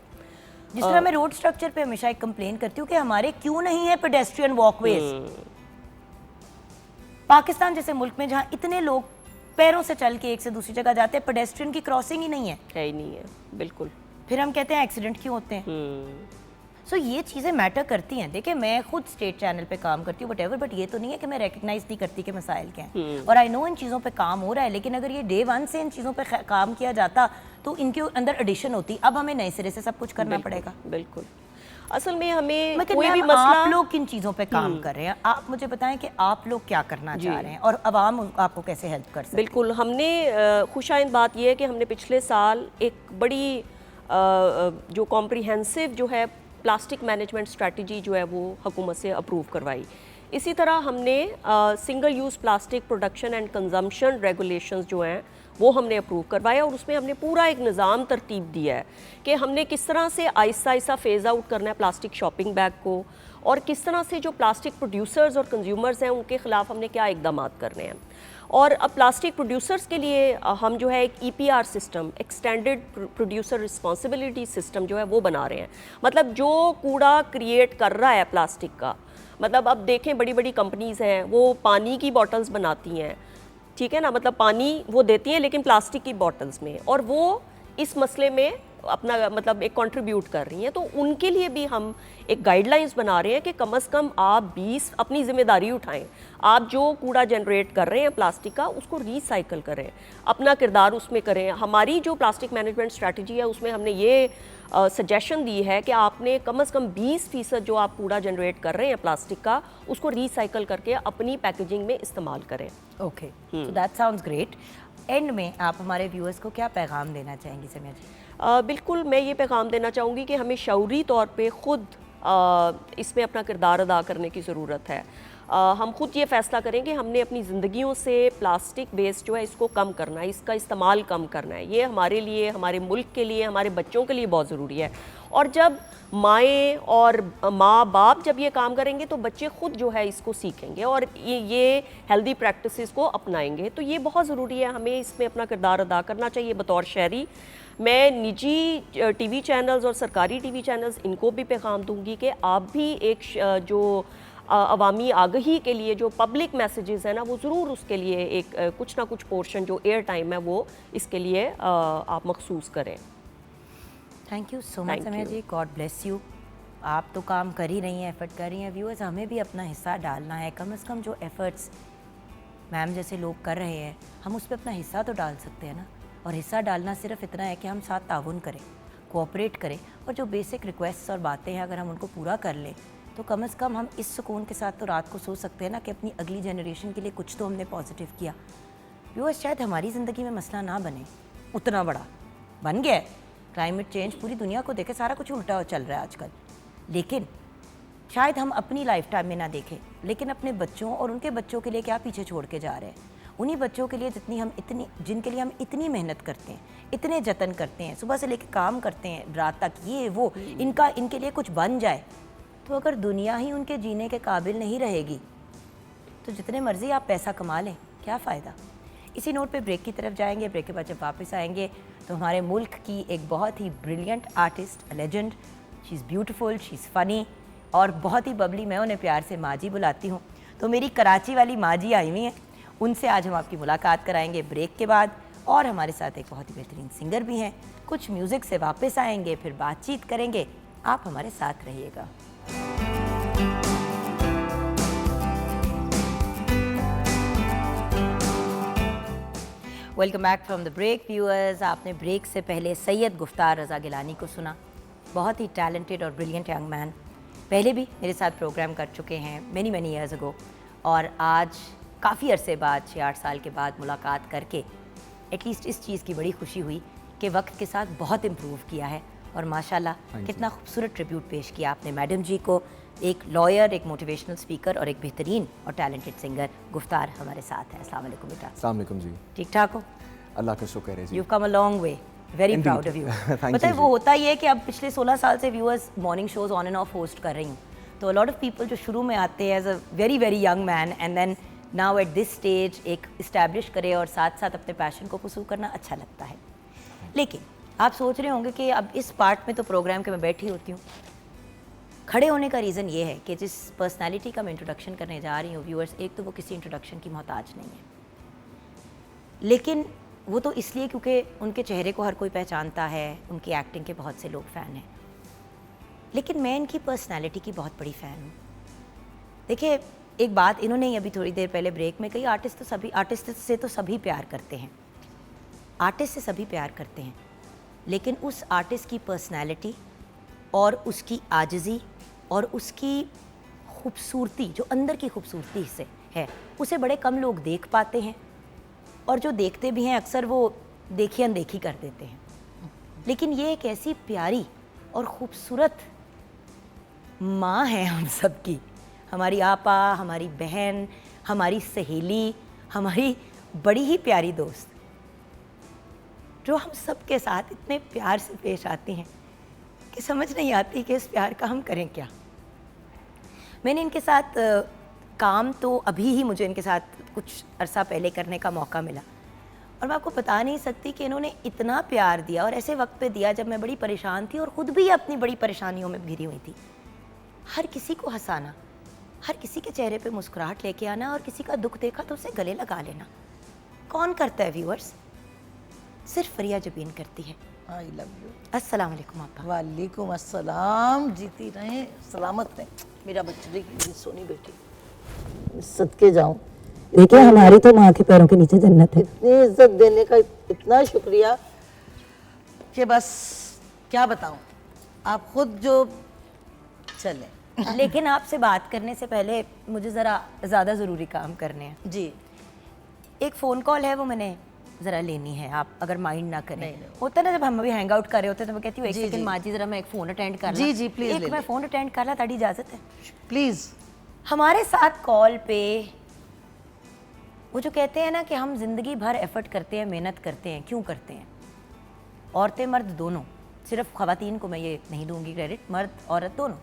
जिस तरह मैं रोड स्ट्रक्चर पे हमेशा एक कंप्लेन करती हूँ कि हमारे क्यों नहीं है पेडेस्ट्रियन वॉकवेज। पाकिस्तान जैसे मुल्क में जहाँ इतने लोग पैरों से चल के एक से दूसरी जगह जाते हैं, पेडेस्ट्रियन की क्रॉसिंग ही नहीं है। ही नहीं है, बिल्कुल। फिर हम कहते हैं एक्सीडेंट क्यों होते हैं। सो ये चीज़ें मैटर करती हैं। देखिए मैं खुद स्टेट चैनल पे काम करती हूँ वट बट ये तो नहीं है कि मैं रिकग्नाइज नहीं करती कि मसाइल क्या हैं, और आई नो इन चीज़ों पे काम हो रहा है, लेकिन अगर ये डे वन से इन चीज़ों पे काम किया जाता तो इनके अंदर एडिशन होती। अब हमें नए सिरे से सब कुछ करना पड़ेगा। बिल्कुल, असल में हमें मतलब कोई भी मसला, आप लोग किन चीज़ों पे काम कर रहे हैं, आप मुझे बताएं कि आप लोग क्या करना चाह रहे हैं और अवाम आपको कैसे हेल्प कर सकते हैं। बिल्कुल, हमने खुशाइंद बात यह है कि हमने पिछले साल एक बड़ी जो कॉम्प्रिहेंसिव जो है प्लास्टिक मैनेजमेंट स्ट्रेटजी जो है वो हुकूमत से अप्रूव करवाई। इसी तरह हमने single use plastic production and consumption regulations जो हैं वो हमने अप्रूव करवाया, और उसमें हमने पूरा एक निज़ाम तरतीब दिया है कि हमने किस तरह से आहिस्ता आहिस्ता फेज़ आउट करना है प्लास्टिक शॉपिंग बैग को, और किस तरह से जो प्लास्टिक प्रोड्यूसर्स और कंज्यूमर्स हैं उनके ख़िलाफ़ हमने क्या इकदाम करने हैं। और अब प्लास्टिक प्रोड्यूसर्स के लिए हम जो है एक EPR system, extended producer responsibility system जो है वो बना रहे हैं। मतलब जो कूड़ा क्रिएट कर रहा है प्लास्टिक का, मतलब अब देखें बड़ी बड़ी कंपनीज़ हैं वो पानी की बॉटल्स बनाती हैं, ठीक है ना, मतलब पानी वो देती हैं लेकिन प्लास्टिक की बॉटल्स में, और वो इस मसले में अपना मतलब एक कंट्रीब्यूट कर रही हैं। तो उनके लिए भी हम एक गाइडलाइंस बना रहे हैं कि कम से कम आप 20 अपनी ज़िम्मेदारी उठाएं, आप जो कूड़ा जनरेट कर रहे हैं प्लास्टिक का उसको रिसाइकल करें, अपना किरदार उसमें करें। हमारी जो प्लास्टिक मैनेजमेंट स्ट्रैटेजी है उसमें हमने ये सजेशन दी है कि आपने कम से कम 20% जो आप कूड़ा जनरेट कर रहे हैं प्लास्टिक का उसको रिसाइकल करके अपनी पैकेजिंग में इस्तेमाल करें। Okay, so that sounds great. And में आप हमारे व्यूअर्स को क्या पैगाम देना चाहेंगी समिया जी? बिल्कुल, मैं ये पैगाम देना चाहूँगी कि हमें शऊरी तौर पे ख़ुद इसमें अपना किरदार अदा करने की ज़रूरत है। हम खुद ये फ़ैसला करें कि हमने अपनी ज़िंदगियों से प्लास्टिक वेस्ट जो है इसको कम करना है, इसका इस्तेमाल कम करना है। ये हमारे लिए, हमारे मुल्क के लिए, हमारे बच्चों के लिए बहुत ज़रूरी है। और जब माएँ और माँ बाप जब ये काम करेंगे तो बच्चे खुद जो है इसको सीखेंगे और ये हेल्दी प्रैक्टिसेस को अपनाएंगे। तो ये बहुत ज़रूरी है, हमें इसमें अपना किरदार अदा करना चाहिए बतौर शहरी। मैं निजी टीवी चैनल्स और सरकारी टीवी चैनल्स इनको भी पैगाम दूंगी कि आप भी एक जो अवामी आगही के लिए जो पब्लिक मैसेजेस हैं ना वो ज़रूर उसके लिए एक कुछ ना कुछ पोर्शन जो एयर टाइम है वो इसके लिए आप मखसूस करें। Thank you so much Samiya ji, God bless you. आप तो काम कर ही रही हैं, एफर्ट कर रही हैं। व्यूअर्स, हमें भी अपना हिस्सा डालना है। कम से कम जो एफर्ट्स मैम जैसे लोग कर रहे हैं हम उस पर अपना हिस्सा तो डाल सकते हैं ना। और हिस्सा डालना सिर्फ इतना है कि हम साथ ताउन करें, कोऑपरेट करें, और जो बेसिक रिक्वेस्ट और बातें हैं अगर हम उनको पूरा कर लें तो कम से कम हम इस सुकून के साथ तो रात को सो सकते हैं ना कि अपनी अगली जनरेशन के लिए कुछ तो हमने पॉजिटिव किया। व्यूअर्स, शायद हमारी ज़िंदगी में मसला ना बने, उतना बड़ा बन गया है। क्लाइमेट चेंज पूरी दुनिया को देखे, सारा कुछ उल्टा चल रहा है आजकल, लेकिन शायद हम अपनी लाइफ टाइम में ना देखें, लेकिन अपने बच्चों और उनके बच्चों के लिए क्या पीछे छोड़ के जा रहे हैं। उन्हीं बच्चों के लिए जिनके लिए हम इतनी मेहनत करते हैं, इतने जतन करते हैं, सुबह से लेकर काम करते हैं रात तक, ये वो इनके लिए कुछ बन जाए, तो अगर दुनिया ही उनके जीने के काबिल नहीं रहेगी तो जितने मर्जी आप पैसा कमा लें क्या फ़ायदा। इसी नोट पे ब्रेक की तरफ जाएंगे। ब्रेक के बाद जब वापस आएंगे तो हमारे मुल्क की एक बहुत ही brilliant artist, legend, she is beautiful, she is funny और बहुत ही बबली, मैं उन्हें प्यार से माँ जी बुलाती हूँ, तो मेरी कराची वाली माँ जी आई हुई हैं, उनसे आज हम आपकी मुलाकात कराएंगे ब्रेक के बाद। और हमारे साथ एक बहुत ही बेहतरीन सिंगर भी हैं। कुछ म्यूज़िक से वापस आएंगे, फिर बातचीत करेंगे। आप हमारे साथ रहिएगा। Welcome back from the break viewers. आपने ब्रेक से पहले सैयद गुफ्तार रज़ा गिलानी को सुना। बहुत ही टैलेंटेड और ब्रिलियंट यंग मैन, पहले भी मेरे साथ प्रोग्राम कर चुके हैं मैनी ईयर्स अगो, और आज काफ़ी अरसे बाद 6-8 साल के बाद मुलाकात करके एटलीस्ट इस चीज़ की बड़ी खुशी हुई कि वक्त के साथ बहुत इम्प्रूव किया है। और माशाल्लाह कितना खूबसूरत ट्रिब्यूट पेश किया आपने मैडम जी को। एक लॉयर, एक मोटिवेशनल स्पीकर और एक बेहतरीन और टैलेंटेड सिंगर गुफ्तार हमारे साथ है। अस्सलाम वालेकुम बेटा। अस्सलाम वालेकुम जी। ठीक ठाक हो? अल्लाह का शुक्र है जी। You come a long way, very proud of you. पता है वो होता ही है कि अब पिछले 16 साल से viewers morning shows on end of host कर रही हूँ, तो लॉट ऑफ पीपल जो शुरू में आते हैं as a very very young man and then now at this stage एक इस्टेब्लिश करे और साथ साथ अपने पैशन को परस्यू करना अच्छा लगता है। लेकिन आप सोच रहे होंगे कि अब इस पार्ट में तो प्रोग्राम के मैं बैठी होती हूँ। खड़े होने का रीज़न ये है कि जिस पर्सनालिटी का मैं इंट्रोडक्शन करने जा रही हूँ व्यूअर्स, एक तो वो किसी इंट्रोडक्शन की मोहताज नहीं है, लेकिन वो तो इसलिए क्योंकि उनके चेहरे को हर कोई पहचानता है, उनकी एक्टिंग के बहुत से लोग फ़ैन हैं। लेकिन मैं इनकी पर्सनालिटी की बहुत बड़ी फ़ैन हूँ। देखिए, एक बात इन्होंने ही अभी थोड़ी देर पहले ब्रेक में कही, आर्टिस्ट से तो सभी प्यार करते हैं, आर्टिस्ट से सभी प्यार करते हैं, लेकिन उस आर्टिस्ट की पर्सनालिटी और उसकी आजिज़ी और उसकी खूबसूरती, जो अंदर की खूबसूरती से है, उसे बड़े कम लोग देख पाते हैं, और जो देखते भी हैं अक्सर वो देखी अनदेखी कर देते हैं। लेकिन ये एक ऐसी प्यारी और ख़ूबसूरत माँ है हम सब की, हमारी आपा, हमारी बहन, हमारी सहेली, हमारी बड़ी ही प्यारी दोस्त, जो हम सब के साथ इतने प्यार से पेश आती हैं कि समझ नहीं आती कि इस प्यार का हम करें क्या। मैंने इनके साथ काम तो अभी ही मुझे इनके साथ कुछ अरसा पहले करने का मौका मिला, और मैं आपको बता नहीं सकती कि इन्होंने इतना प्यार दिया, और ऐसे वक्त पे दिया जब मैं बड़ी परेशान थी और ख़ुद भी अपनी बड़ी परेशानियों में घिरी हुई थी। हर किसी को हंसाना, हर किसी के चेहरे पे मुस्कुराहट लेके आना, और किसी का दुख देखा तो उसे गले लगा लेना। कौन करता है व्यूअर्स? सिर्फ फरिया जबीन करती है। I love you. अस्सलाम वालेकुम आपा। वालेकुम अस्सलाम। जीती रहें, सलामत रहें मेरा बच्चे की सोनी बेटी, सदके जाऊं। देखिए, हमारी तो माँ के पैरों के नीचे जन्नत है। इतनी इज्जत देने का इतना शुक्रिया कि बस क्या बताऊं, आप खुद जो चलें। लेकिन आपसे बात करने से पहले मुझे ज़रा ज़्यादा ज़रूरी काम करने हैं जी। एक फ़ोन कॉल है, वो मैंने ज़रा लेनी है, आप अगर माइंड ना करें। नहीं। होता है ना, जब हम अभी हैंग आउट कर रहे होते हैं तो मैं कहती हूँ एक जी, सेकंड जी। माँ जी, ज़रा मैं एक फ़ोन अटेंड कर जी, जी, प्लीज़ ले एक मैं लें। फ़ोन अटेंड कर ला, ताड़ी इजाज़त है? प्लीज़। हमारे साथ कॉल पे वो जो कहते हैं ना कि हम ज़िंदगी भर एफ़र्ट करते हैं, मेहनत करते हैं, क्यों करते हैं? औरतें मर्द दोनों, सिर्फ ख़वातीन को मैं ये नहीं दूंगी क्रेडिट, मर्द औरत दोनों,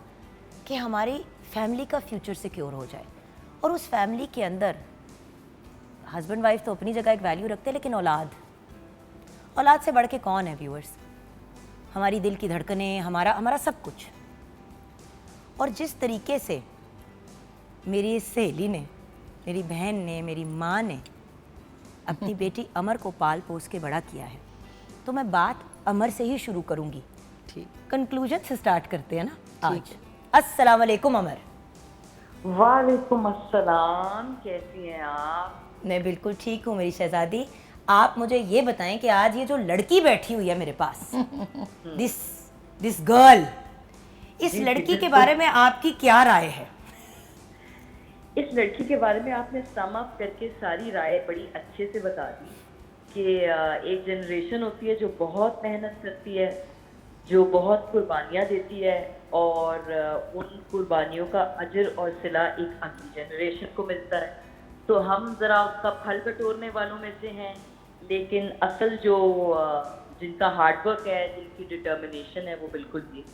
कि हमारी फैमिली का फ्यूचर सिक्योर हो जाए, और उस फैमिली के अंदर हस्बैंड वाइफ तो अपनी जगह एक वैल्यू रखते हैं, लेकिन औलाद से बढ़ के कौन है व्यूअर्स? हमारी दिल की धड़कनें, हमारा सब कुछ। और जिस तरीके से मेरी सहेली ने, मेरी बहन ने, मेरी माँ ने अपनी बेटी अमर को पाल पोस के बड़ा किया है, तो मैं बात अमर से ही शुरू करूंगी। ठीक। कंक्लूजन से स्टार्ट करते हैं ना आज। अस्सलाम वालेकुम अमर। वालेकुम अस्सलाम, कैसी हैं आप? मैं बिल्कुल ठीक हूँ मेरी शहजादी। आप मुझे ये बताएं कि आज ये जो लड़की बैठी हुई है मेरे पास, दिस गर्ल, इस लड़की के बारे में आपकी क्या राय है? इस लड़की के बारे में आपने सम अप करके सारी राय बड़ी अच्छे से बता दी कि एक जनरेशन होती है जो बहुत मेहनत करती है, जो बहुत कुर्बानियाँ देती है, और उन कुर्बानियों का अजर और सिला एक अगली जनरेशन को मिलता है। तो हम ज़रा उसका फल बटोरने वालों में से हैं, लेकिन असल जो जिनका हार्डवर्क है, जिनकी डिटर्मिनेशन है, वो बिल्कुल भी।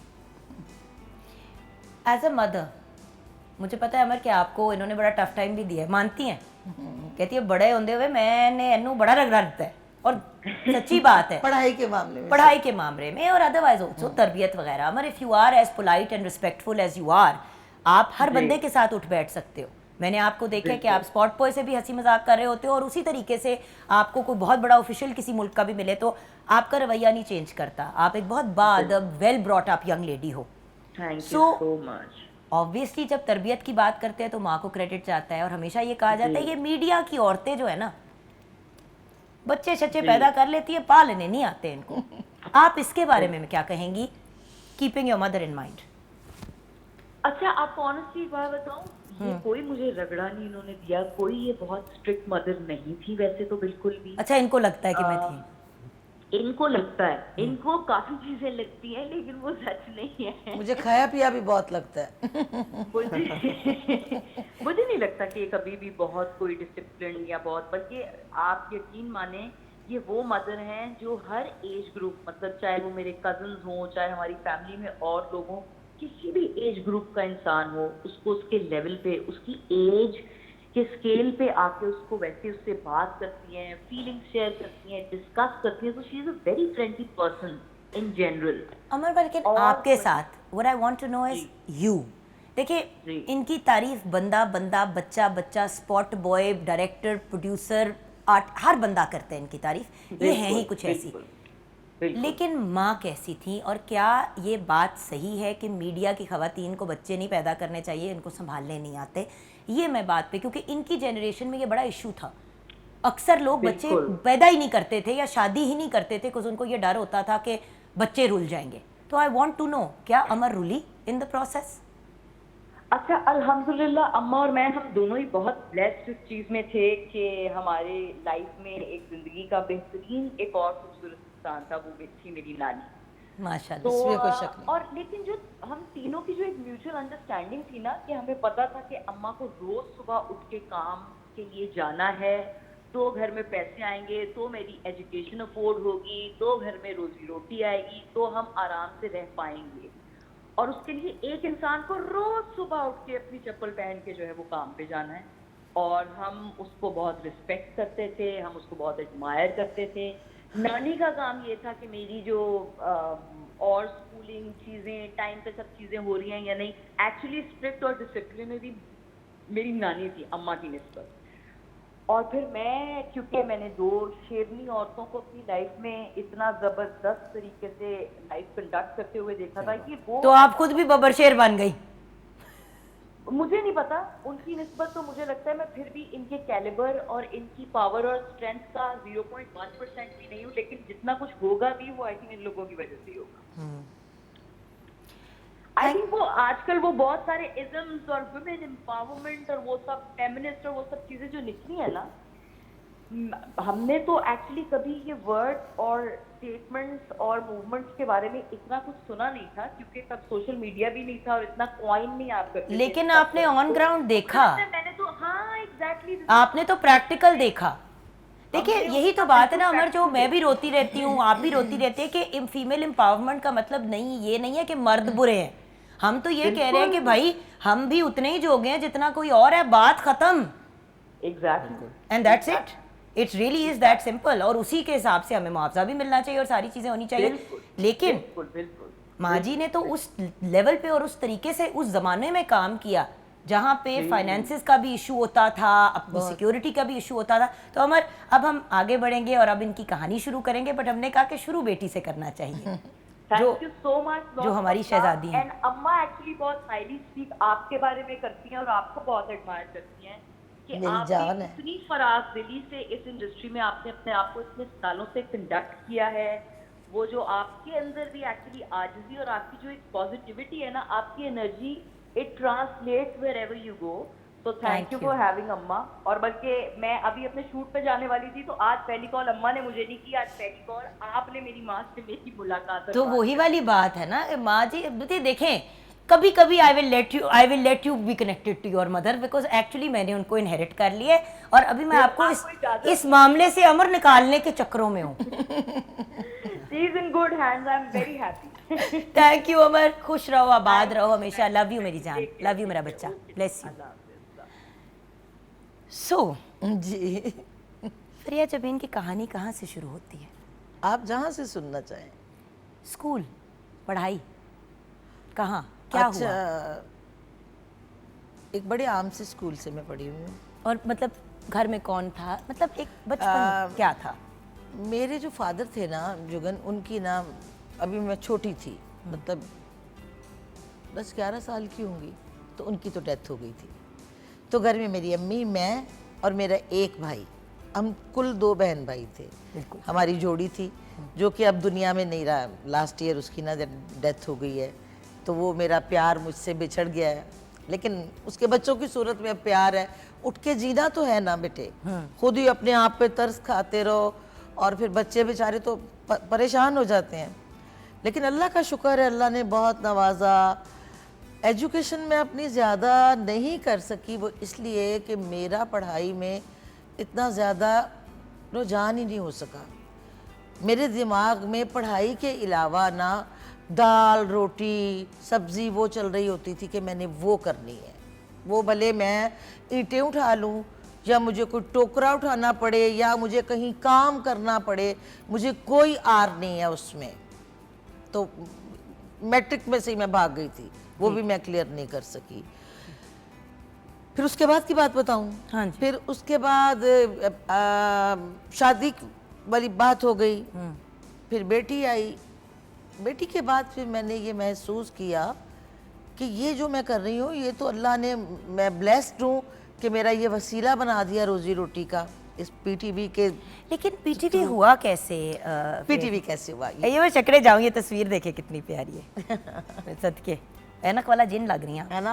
एज अ मदर मुझे पता है अमर कि आपको इन्होंने बड़ा टफ टाइम भी दिया है, मानती हैं? कहती है बड़े होंदे हुए मैंने इन्हू बड़ा रगड़ा दिता है, और सच्ची बात है। पढ़ाई के मामले में, पढ़ाई के मामले में और अदरवाइज ऑल्सो तरबियत वगैरह। Amar, if you are as polite and respectful as you are, आप हर बंदे के साथ उठ बैठ सकते हो। मैंने आपको देखा है कि आप स्पॉट बॉय से भी हंसी मजाक कर रहे होते हो, और उसी तरीके से आपको कोई बहुत बड़ा ऑफिशियल किसी मुल्क का भी मिले तो आपका रवैया नहीं चेंज करता। आप एक बहुत बाअदब, well brought up young lady हो। Thank you So, so much. Obviously जब तरबियत की बात करते हैं तो माँ को क्रेडिट जाता है, और हमेशा ये कहा जाता है ये मीडिया की औरतें जो है ना, बच्चे शच्चे पैदा कर लेती है, पालने नहीं आते इनको। आप इसके बारे में क्या कहेंगी, keeping your mother in mind? अच्छा, आपको ऑनेस्टली एक बात बताऊं, ये कोई मुझे रगड़ा नहीं इन्होंने दिया, कोई ये बहुत स्ट्रिक्ट मदर नहीं थी वैसे तो, बिल्कुल भी। अच्छा, इनको लगता है कि मैं थी? इनको लगता है, इनको काफी चीजें लगती हैं, लेकिन वो सच नहीं है। मुझे खाया पिया भी बहुत लगता है। मुझे नहीं लगता कि ये कभी भी बहुत कोई डिसिप्लिन या बहुत, बल्कि आप यकीन माने ये वो मदर हैं जो हर एज ग्रुप, मतलब चाहे वो मेरे कजन्स हों, चाहे हमारी फैमिली में और लोग हों, किसी भी एज ग्रुप का इंसान हो, उसको उसके लेवल पे, उसकी एज के स्केल पे आके उसको वैसे उससे बात करती हैं, फीलिंग्स शेयर करती हैं, डिस्कस करती हैं। तो she is a very friendly person in general. Amar, बल्कि आपके साथ what I want to know is you. देखिए, इनकी तारीफ बंदा बंदा, बच्चा बच्चा, spot boy, director, producer, art, हर बंदा करता है इनकी तारीफ। ये है ही कुछ ऐसी। बिल्कुल। लेकिन माँ कैसी थी, और क्या ये बात सही है कि मीडिया की खवातीन को बच्चे नहीं पैदा करने चाहिए, इनको संभालने नहीं आते? ये मैं बात पे, क्योंकि इनकी जनरेशन में ये बड़ा इशू था। अक्सर लोग बच्चे बिल्कुल। पैदा ही नहीं करते थे या शादी ही नहीं करते थे, बिकॉज उनको ये डर होता था कि बच्चे रुल जाएंगे। तो आई वॉन्ट टू नो, क्या अमर रुली इन द प्रोसेस? अच्छा, अल्हम्दुलिल्लाह अम्मा और मैं हम दोनों ही बहुत ब्लेस्ड इस चीज़ में थे कि हमारे लाइफ में एक ज़िंदगी का बेहतरीन एक और खूबसूरत इंसान था, वो थी मेरी नानी। माशाल्लाह। तो इसमें कोई शक नहीं। और लेकिन जो हम तीनों की जो एक म्यूचुअल अंडरस्टैंडिंग थी ना, कि हमें पता था कि अम्मा को रोज सुबह उठ के काम के लिए जाना है, तो घर में पैसे आएंगे, तो मेरी एजुकेशन अफोर्ड होगी, तो घर में रोजी रोटी आएगी, तो हम आराम से रह पाएंगे। और उसके लिए एक इंसान को रोज सुबह उठ के अपनी चप्पल पहन के जो है वो काम पे जाना है। और हम उसको बहुत रिस्पेक्ट करते थे, हम उसको बहुत एडमायर करते थे। नानी का काम ये था कि मेरी जो और स्कूलिंग चीज़ें टाइम पे सब चीज़ें हो रही हैं या नहीं, एक्चुअली स्ट्रिक्ट और डिसिप्लिनरी मेरी नानी थी अम्मा की निस्बत। और फिर मैं, क्योंकि मैंने 2 शेरनी औरतों को अपनी लाइफ में इतना ज़बरदस्त तरीके से लाइफ कंडक्ट करते हुए देखा था कि वो, तो आप खुद भी बबर शेर बन गई? मुझे नहीं पता उनकी निस्बत, तो मुझे लगता है मैं फिर भी इनके कैलिबर और इनकी पावर और स्ट्रेंथ का 0.1% भी नहीं हूँ, लेकिन जितना कुछ होगा भी वो आई थिंक इन लोगों की वजह से ही होगा। आई थिंक वो आजकल वो बहुत सारे इजम्स और वुमेन एम्पावरमेंट और वो सब फेमिनिस्ट और वो सब चीजें जो निकली है ना, हमने तो एक्चुअली कभी ये वर्ड और स्टेटमेंट्स और मूवमेंट्स के बारे में इतना कुछ सुना नहीं था, क्योंकि तब सोशल मीडिया भी नहीं था और इतना कॉइन नहीं आप करते थे। लेकिन आपने ऑन ग्राउंड देखा, मैंने तो, हाँ एग्जैक्टली, आपने तो प्रैक्टिकल देखा। देखिए यही तो बात है ना अमर, जो मैं भी रोती रहती हूँ, आप भी रोती रहती है कि फीमेल एम्पावरमेंट का मतलब नहीं, ये नहीं है कि मर्द बुरे हैं। हम तो ये कह रहे हैं कि भाई हम भी उतने ही जोगे हैं जितना कोई और है, बात खत्म। Exactly. And that's it, it really is that simple. और उसी के हिसाब से हमें मुआवजा भी मिलना चाहिए और सारी चीज़ें होनी चाहिए। लेकिन बिल्कुल बिल्कुल। माँ जी ने तो उस लेवल पे और उस तरीके से उस ज़माने में काम किया जहाँ पे फाइनेंसेस का भी इशू होता था, अपनी सिक्योरिटी का भी इशू होता था। तो अमर, अब हम आगे बढ़ेंगे और अब इनकी कहानी शुरू करेंगे, बट हमने कहा कि शुरू बेटी से करना चाहिए। Thank you so much. जो हमारी शहजादी हैं। एंड अम्मा एक्चुअली बहुत हाईली स्पीक आपके बारे में करती हैं और आपको बहुत एडमायर करती हैं कि मेरी आपने जान है। इतनी फराज दिली से इस इंडस्ट्री में आपने अपने आप को इतने सालों से कंडक्ट किया है। वो जो आपके अंदर भी एक्चुअली आजिज़ी और आपकी जो एक पॉजिटिविटी है ना, आपकी energy, it translates wherever you go. तो थैंक यू फॉर हैविंग अम्मा। और बल्कि मैं अभी अपने शूट पे जाने वाली थी, तो आज पहली कॉल अम्मा ने मुझे नहीं की, आज पहली कॉल आपने मेरी माँ से मेरी मुलाकात। तो वही वाली बात है ना माँ जी, देखें कभी कभी I will let you be connected to your mother, because actually मैंने उनको इनहेरिट कर लिया है और अभी मैं आपको इस मामले से अमर निकालने के चक्करों में हूँ। She is in good hands. I am very happy. Thank you Amar, खुश रहो, आबाद रहो हमेशा। लव यू मेरी जान, लव यू मेरा बच्चा, ब्लेस यू। सो जी, फ्रिया जबीन की कहानी कहाँ से शुरू होती है? आप जहाँ से सुनना चाहें। स्कूल, पढ़ाई, कहाँ, क्या अच्छा, हुआ? एक बड़े आम से स्कूल से मैं पढ़ी हूँ। और मतलब घर में कौन था, मतलब एक बचपन क्या था? मेरे जो फादर थे ना जुगन, उनकी ना, अभी मैं छोटी थी, मतलब 10-11 साल की होंगी, तो उनकी तो डेथ हो गई थी। तो घर में मेरी अम्मी, मैं और मेरा एक भाई, हम कुल 2 बहन भाई थे। हमारी जोड़ी थी जो कि अब दुनिया में नहीं रहा, लास्ट ईयर उसकी ना डेथ हो गई है। तो वो मेरा प्यार मुझसे बिछड़ गया है, लेकिन उसके बच्चों की सूरत में अब प्यार है। उठ के जीना तो है ना बेटे, खुद ही अपने आप पे तरस खाते रहो और फिर बच्चे बेचारे तो परेशान हो जाते हैं। लेकिन अल्लाह का शुक्र है, अल्लाह ने बहुत नवाजा। एजुकेशन में अपनी ज़्यादा नहीं कर सकी, वो इसलिए कि मेरा पढ़ाई में इतना ज़्यादा रुझान ही नहीं हो सका। मेरे दिमाग में पढ़ाई के अलावा ना दाल रोटी सब्ज़ी वो चल रही होती थी कि मैंने वो करनी है। वो भले मैं ईंटें उठा लूँ या मुझे कोई टोकरा उठाना पड़े या मुझे कहीं काम करना पड़े, मुझे कोई आर नहीं है उसमें। तो मैट्रिक में से ही मैं भाग गई थी, वो भी मैं क्लियर नहीं कर सकी। फिर उसके बाद की बात बताऊं? हाँ जी। फिर उसके बाद शादी वाली बात हो गई। फिर बेटी आई। बेटी के बाद फिर मैंने ये महसूस किया कि ये जो मैं कर रही हूँ ये तो अल्लाह ने, मैं ब्लेस्ड हूँ कि मेरा ये वसीला बना दिया रोजी रोटी का इस पीटीवी के। लेकिन पीटीवी हुआ कैसे? पीटीवी कैसे हुआ ये? ये मैं चकरे जाऊँ, ये तस्वीर देखे कितनी प्यारी है। सदके ऐनक वाला जिन लग रही हैं है ना।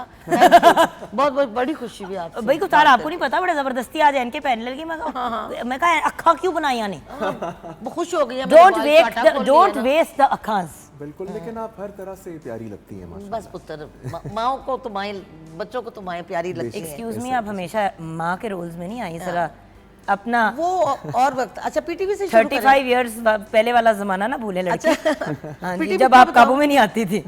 बहुत बहुत बड़ी खुशी भी आपसे। भाई कुछ तार आपको नहीं पता, बड़ा जबरदस्ती आज इनके पहनने लगी। मैं कहा अखा क्यों बनाई ने? वो खुश हो गई है। डोंट वेस्ट द अखास। बिल्कुल, लेकिन आप हर तरह से प्यारी लगती हैं माशाल्लाह। बस पुत्र, माओ को तो माएं, बच्चों को तो माएं प्यारी लगती हैं। एक्सक्यूज मी, आप हमेशा माँ के रोल्स में नहीं आई, जरा अपना वो और वक्त। अच्छा पीटीवी से शुरू 35 इयर्स पहले वाला जमाना ना भूले लड़की। हाँ जी, PTV जब का आप बताओ। काबू में नहीं आती थी।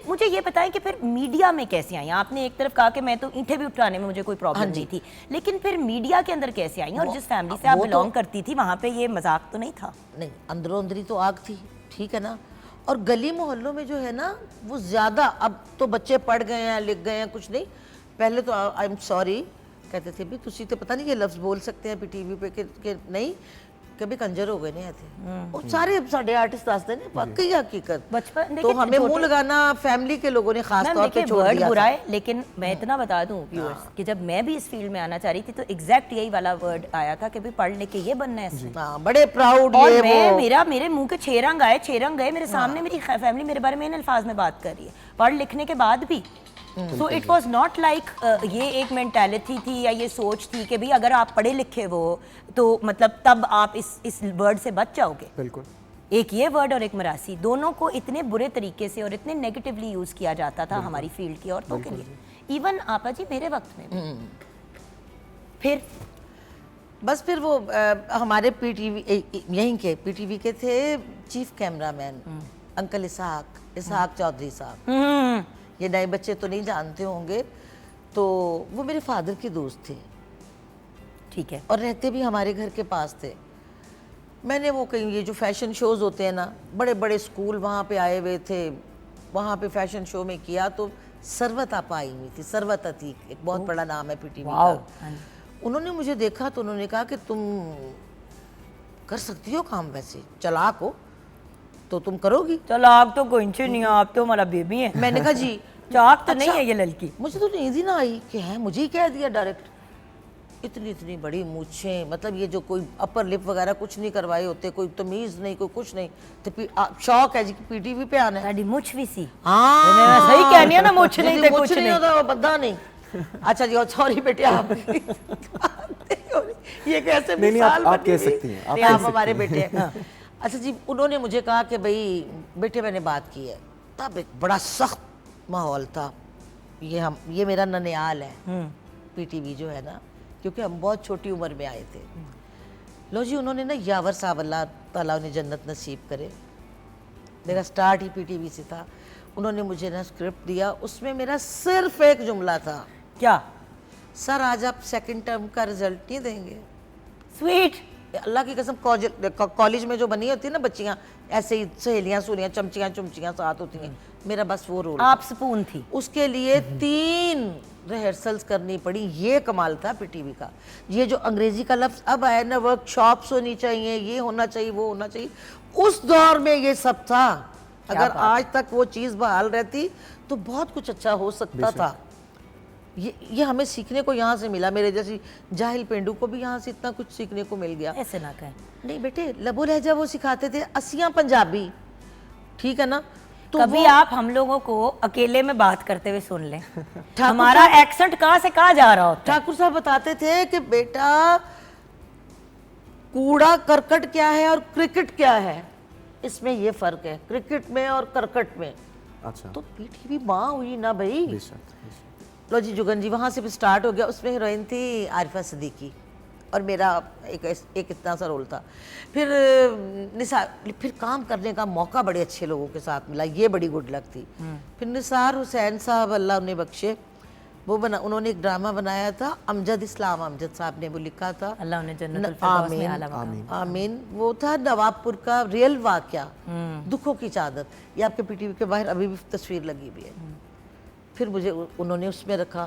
मुझे ये बताएं कि फिर मीडिया में कैसे आई? आपने एक तरफ कहा कि मैं तो ईंटें भी उठाने में मुझे कोई प्रॉब्लम नहीं थी, लेकिन फिर मीडिया के अंदर कैसे आई? और जिस फैमिली से आप वो तो- बिलोंग करती थी वहाँ पे ये मजाक तो नहीं था? नहीं, अंदरों अंदरी तो आग थी, ठीक है ना। और गली मोहल्लों में जो है ना वो ज़्यादा, अब तो बच्चे पढ़ गए हैं, लिख गए हैं, कुछ नहीं। पहले तो आई एम सॉरी कहते थे भी तुसी तो पता नहीं ये लफ्ज़ बोल सकते हैं टीवी पे कि नहीं, कभी कंजर हो गए नहीं आते। और सारे साढ़े आर्टिस्ट दसते ने वाकई हकीकत। बचपन तो देखिए, हमें मुंह छोटे- लगाना फैमिली के लोगों ने खास मैम तौर पे देखिए छोड़ वर्ड दिया बुरा था। है, लेकिन मैं इतना बता दूं व्यूअर्स कि जब मैं भी इस फील्ड में आना चाह रही थी तो एग्जैक्ट यही वाला वर्ड आया था कि भाई पढ़ लिख के ये बनना है इसमें। हाँ, बड़े प्राउड और ये मैं वो। मेरे मुंह के 6 रंग आए, 6 रंग गए मेरे सामने। मेरी फैमिली मेरे बारे में इन अल्फाज में बात कर रही है पढ़ लिखने के बाद भी। So it was not like ये एक मेंटालिटी थी या ये सोच थी कि भाई अगर आप पढ़े लिखे हो तो मतलब तब आप इस वर्ड से बच जाओगे। बिल्कुल। एक ये वर्ड और एक मरासी, दोनों को इतने बुरे तरीके से और इतने नेगेटिवली यूज किया जाता था हमारी फील्ड की औरतों के लिए। इवन आपा जी मेरे वक्त में भी। फिर बस फिर वो हमारे पीटीवी यहीं के पीटीवी के थे चीफ कैमरामैन अंकल इसहाक चौधरी साहब। ये नए बच्चे तो नहीं जानते होंगे, तो वो मेरे फादर के दोस्त थे ठीक है। और रहते भी हमारे घर के पास थे। मैंने वो कहीं ये जो फैशन शोज़ होते हैं ना, बड़े बड़े स्कूल वहाँ पे आए हुए थे, वहाँ पे फैशन शो में किया तो सरवत आपा आई हुई थी। सरवत अतीक एक बहुत बड़ा नाम है पीटीवी का। उन्होंने मुझे देखा तो उन्होंने कहा कि तुम कर सकती हो काम, वैसे चालाक हो तो तुम करोगी। चलो आप तो कोई नहीं हो, आप तो हमारा बेबी है। मैंने कहा जी चाक तो नहीं है ये लड़की। मुझे तो नींद ही ना आई कि है, मुझे ही कह दिया डायरेक्ट। इतनी इतनी बड़ी मूछें, मतलब ये जो कोई अपर लिप वगैरह कुछ नहीं करवाए होते, कोई तमीज़ नहीं, कोई कुछ नहीं, तो शौक है जी कि पीटीवी पे आना है। साड़ी मुछ भी सी। हाँ मैं सही कहनी है ना, मुछ नहीं थे, मुछ कुछ नहीं। होता, वो बद्दा नहीं। अच्छा जी, और सॉरी बेटे आप ये कैसे नहीं, मिसाल आप बनी कह थी? सकती हैं, आप नहीं, कह आप सकती हमारे हैं। बेटे हैं। अच्छा जी, उन्होंने मुझे कहा कि भाई बेटे मैंने बात की है। तब एक बड़ा सख्त माहौल था। ये मेरा ननियाल है पीटीवी जो है ना, क्योंकि हम बहुत छोटी उम्र में आए थे। लो जी, उन्होंने ना यावर साहब, अल्लाह ताला उन्हें जन्नत नसीब करे, मेरा स्टार्ट ही पीटीवी से था। उन्होंने मुझे ना स्क्रिप्ट दिया, उसमें मेरा सिर्फ एक जुमला था, क्या? सर आज आप सेकंड टर्म का रिजल्ट नहीं देंगे। स्वीट। अल्लाह की कसम, कॉलेज में जो बनी होती है ना बच्चियाँ, ऐसे ही सहेलियाँ सूलियाँ चमचियाँ चुमचियाँ साथ होती हैं, मेरा बस वो रोल। आप स्पून थी। उसके लिए 3 रिहर्सल्स करनी पड़ी। ये कमाल था पीटीवी का। ये जो अंग्रेजी का लफ्ज़ अब आया ना, वर्कशॉप्स होनी चाहिए, ये होना चाहिए, वो होना चाहिए, उस दौर में ये सब था। अगर आज तक वो चीज़ बहाल रहती तो बहुत कुछ अच्छा हो सकता था। ये हमें सीखने को यहाँ से मिला। मेरे जैसी जाहिल पेंडू को भी यहाँ से इतना कुछ सीखने को मिल गया। ऐसे ना कहें। नहीं बेटे, लबो लहजा वो सिखाते थे, असियाँ पंजाबी, ठीक है ना। तो कभी वो- आप हम लोगों को अकेले में बात करते हुए सुन लें। ठाकुर हमारा साहब- एक्सेंट कहाँ से कहाँ जा रहा होता है। ठाकुर साहब बताते थे कि बेटा कूड़ा करकट क्या है और क्रिकेट क्या है, इसमें ये फर्क है, क्रिकेट में और करकट में। अच्छा। तो पीटीवी माँ हुई ना भाई। बेशक। लो जी जुगन जी, वहाँ से भी स्टार्ट हो गया। उसमें हीरोइन थी आरिफा सिद्दीकी और मेरा एक इतना सा रोल था। फिर फिर काम करने का मौका बड़े अच्छे लोगों के साथ मिला, ये बड़ी गुड लक थी। फिर निसार हुसैन साहब, अल्लाह उन्हें बख्शे, वो उन्होंने एक ड्रामा बनाया था, अमजद इस्लाम अमजद साहब ने वो लिखा था। अल्लाह उन्हें जन्नतुल फिरदौस में आला मकाम। आमीन। वो था नवाबपुर का रियल वाकया, दुखों की चादर। ये आपके पीटीवी के बाहर अभी भी तस्वीर लगी हुई है। फिर मुझे उन्होंने उसमें रखा।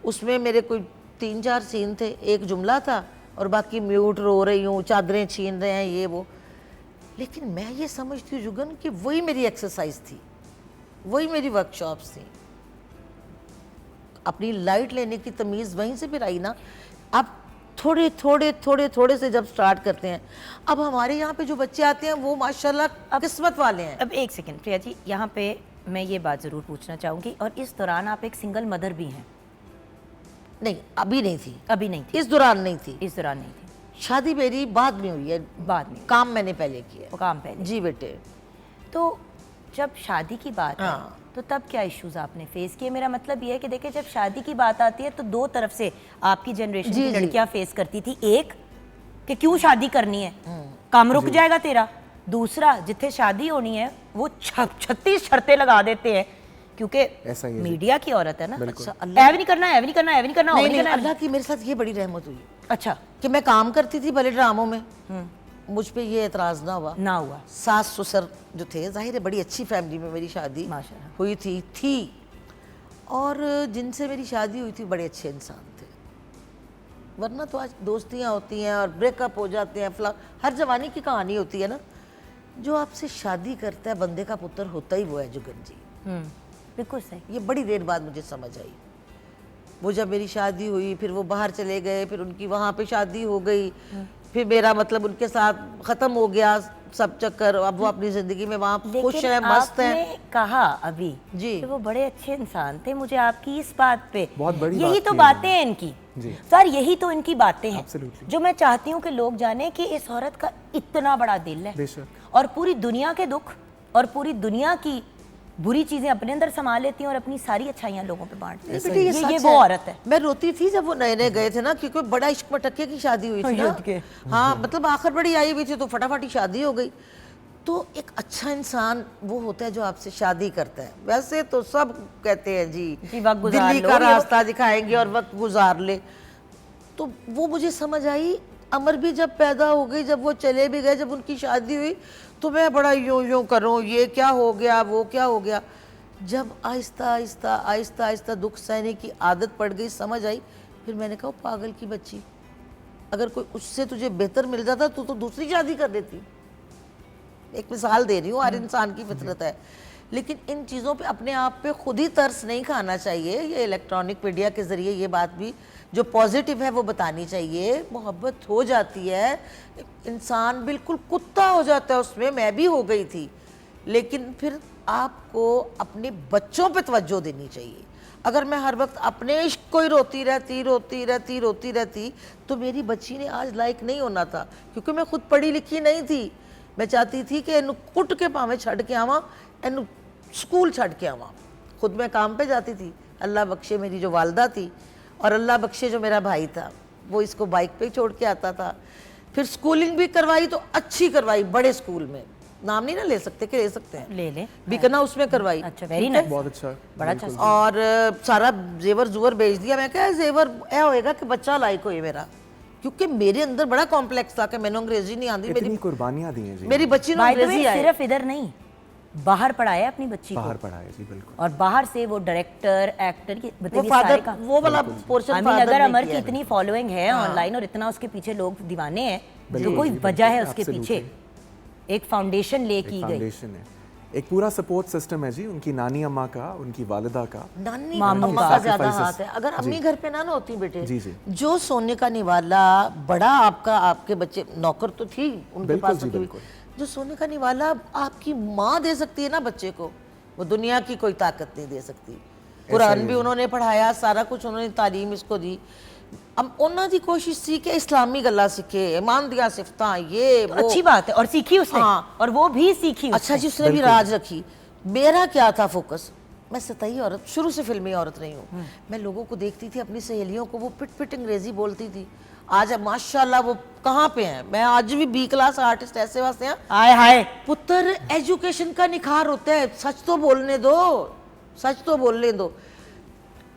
उसमें मेरे कोई 3-4 सीन थे, एक जुमला था और बाकी म्यूट, रो रही हूँ, चादरें छीन रहे हैं, ये वो। लेकिन मैं ये समझती हूँ जुगन कि वही मेरी एक्सरसाइज थी, वही मेरी वर्कशॉप्स थी। अपनी लाइट लेने की तमीज़ वहीं से फिर आई ना। अब थोड़े थोड़े थोड़े थोड़े से जब स्टार्ट करते हैं, अब हमारे यहाँ पे जो बच्चे आते हैं वो माशाल्लाह किस्मत वाले हैं। अब एक सेकंड प्रिया जी, यहाँ पे मैं ये बात ज़रूर पूछना चाहूँगी, और इस दौरान आप एक सिंगल मदर भी हैं? नहीं, अभी नहीं थी, अभी नहीं थी, इस दौरान नहीं थी। इस दौरान नहीं थी, शादी मेरी बाद में हुई है, बाद में। काम मैंने पहले किया। वो काम पहले। जी बेटे। तो जब शादी की बात है हाँ। तो तब क्या इश्यूज आपने फेस किए? मेरा मतलब ये है कि देखिए, जब शादी की बात आती है तो दो तरफ से आपकी जनरेशन की लड़कियां फेस करती थी। एक कि क्यों शादी करनी है, काम रुक जाएगा तेरा। दूसरा, जिथे शादी होनी है वो 36 शर्तें लगा देते हैं, क्योंकि ऐसा ही है। मीडिया की औरत है ना। अच्छा, ऐ भी नहीं करना, ऐ भी नहीं करना, ऐ भी नहीं करना, वो भी नहीं नहीं नहीं, करना। अल्लाह की मेरे साथ ये बड़ी रहमत हुई अच्छा, कि मैं काम करती थी भले ड्रामों में, मुझ पे ये एतराज़ ना हुआ। ना हुआ। सास ससुर जो थे, जाहिर है बड़ी अच्छी फैमिली में मेरी शादी माशाल्लाह। हुई थी और जिनसे मेरी शादी हुई थी बड़े अच्छे इंसान थे। वरना तो आज दोस्तियां होती हैं और ब्रेकअप हो जाते हैं, हर जवानी की कहानी होती है ना। जो आपसे शादी करता है बंदे का पुत्र होता ही वो है जुगन जी। बिल्कुल सही। ये बड़ी देर बाद मुझे समझ आई। वो जब मेरी शादी हुई, फिर वो बाहर चले गए, फिर उनकी वहाँ पे शादी हो गई, फिर मेरा मतलब उनके साथ ख़त्म हो गया सब चक्कर। अब वो अपनी ज़िंदगी में वहाँ खुश है, मस्त है। आपने कहा अभी जी। कि वो बड़े अच्छे इंसान थे, मुझे आपकी इस बात पे बहुत बड़ी यही बात तो की बातें हैं इनकी जी। सर, यही तो इनकी बातें हैं Absolutely। जो मैं चाहती हूँ कि लोग जाने कि इस औरत का इतना बड़ा दिल है, बेशक। और पूरी दुनिया के दुख और पूरी दुनिया की बुरी चीजें अपने अंदर संभाल लेती हैं और अपनी सारी अच्छाइयाँ लोगों पे बांटती हैं। बेटे, ये सच वो औरत है। मैं रोती थी जब वो नए नए गए थे ना, क्योंकि बड़ा इश्क मटक्के की शादी हुई थी ना। युद्ध के। हाँ, मतलब आखिर बड़ी आई हुई थी तो फटाफट ही शादी हो गई। तो एक अच्छा इंसान वो होता है जो आपसे शादी करता है। वैसे तो सब कहते हैं जी वक्त गुजार दिल्ली लो, का ये रास्ता दिखाएंगे और वक्त गुजार ले। तो वो मुझे समझ आई। अमर भी जब पैदा हो गई, जब वो चले भी गए, जब उनकी शादी हुई, तो मैं बड़ा यूं करूं, ये क्या हो गया, वो क्या हो गया। जब आहिस्ता आहिस्ता आहिस्ता आहिस्ता दुख सहने की आदत पड़ गई, समझ आई, फिर मैंने कहा पागल की बच्ची, अगर कोई उससे तुझे बेहतर मिल जाता तो दूसरी शादी कर देती। एक मिसाल दे रही हूँ, हर इंसान की फितरत है। लेकिन इन चीज़ों पे अपने आप पे खुद ही तरस नहीं खाना चाहिए। ये इलेक्ट्रॉनिक मीडिया के ज़रिए ये बात भी जो पॉजिटिव है वो बतानी चाहिए। मोहब्बत हो जाती है, इंसान बिल्कुल कुत्ता हो जाता है उसमें, मैं भी हो गई थी। लेकिन फिर आपको अपने बच्चों पे तवज्जो देनी चाहिए। अगर मैं हर वक्त अपने इश्क को ही रोती रहती तो मेरी बच्ची ने आज लायक नहीं होना था, क्योंकि मैं खुद पढ़ी लिखी नहीं थी। मैं चाहती थी कि इन्हू कुट के पावे छड़ के आवा, इन्हू स्कूल छड़ के आवा। खुद मैं काम पे जाती थी। अल्लाह बख्शे मेरी जो वालदा थी और अल्लाह बख्शे जो मेरा भाई था, वो इसको बाइक पे छोड़ के आता था। फिर स्कूलिंग भी करवाई तो अच्छी करवाई, बड़े स्कूल में, नाम नहीं ना ले सकते कि ले सकते हैं, ले बीकना उसमें करवाई। अच्छा, वेरी नाइस, बहुत अच्छा, बड़ा अच्छा। और सारा जेवर जुवर बेच दिया। मैं क्या जेवर ऐ होएगा कि बच्चा लायक हो मेरा, क्योंकि मेरे अंदर बड़ा कॉम्प्लेक्स था कि मैंने अंग्रेजी नहीं आती। इतनी कुर्बानियां दी हैं जी, मेरी बच्ची ने By the way, अंग्रेजी आई। सिर्फ इधर नहीं, बाहर पढ़ाया अपनी बच्ची को, बाहर पढ़ाया जी, बिल्कुल। और बाहर से वो डायरेक्टर, एक्टर की वो फादर, वो वाला पोर्शन आई मीन, अगर अमर की इतनी फॉलोइंग है ऑनलाइन और इतना उसके पीछे लोग दीवाने हैं, तो कोई वजह है उसके पीछे, एक फाउंडेशन ले की गई। फाउंडेशन है, एक पूरा सपोर्ट सिस्टम है जी, उनकी नानी अम्मा का, उनकी वालिदा का। नानी मामू अम्मा का का ज्यादा sacrifices। हाथ है। अगर अम्मी घर पे ना होती बेटे, जी, जी। जो सोने का निवाला बड़ा आपके बच्चे, नौकर तो थी उनके बिल्कुल पास जी, रखी हुई, बिल्कुल। जो सोने का निवाला आपकी माँ दे सकती है ना बच्चे को, वो दुनिया की कोई ताकत नहीं दे सकती। कुरान भी उन्होंने पढ़ाया, सारा कुछ उन्होंने तालीम इसको दी। अब उन्होंने दी कोशिश थी कि इस्लामी गल्ला सीखे, ईमान दिया सिफता, ये वो। अच्छी बात है, और सीखी उसने, हाँ। और वो भी सीखी अच्छा जी, उसने भी राज रखी। मेरा क्या था फोकस, मैं सतही औरत, शुरू से फिल्मी औरत रही हूँ। मैं लोगों को देखती थी, अपनी सहेलियों को, वो पिट पिट अंग्रेजी बोलती थी। आज अब माशाल्लाह वो कहाँ पे हैं। मैं आज भी बी क्लास आर्टिस्ट ऐसे वास्ते हैं। हाय हाय, पुत्र एजुकेशन का निखार होता है, सच तो बोलने दो, सच तो बोलने दो।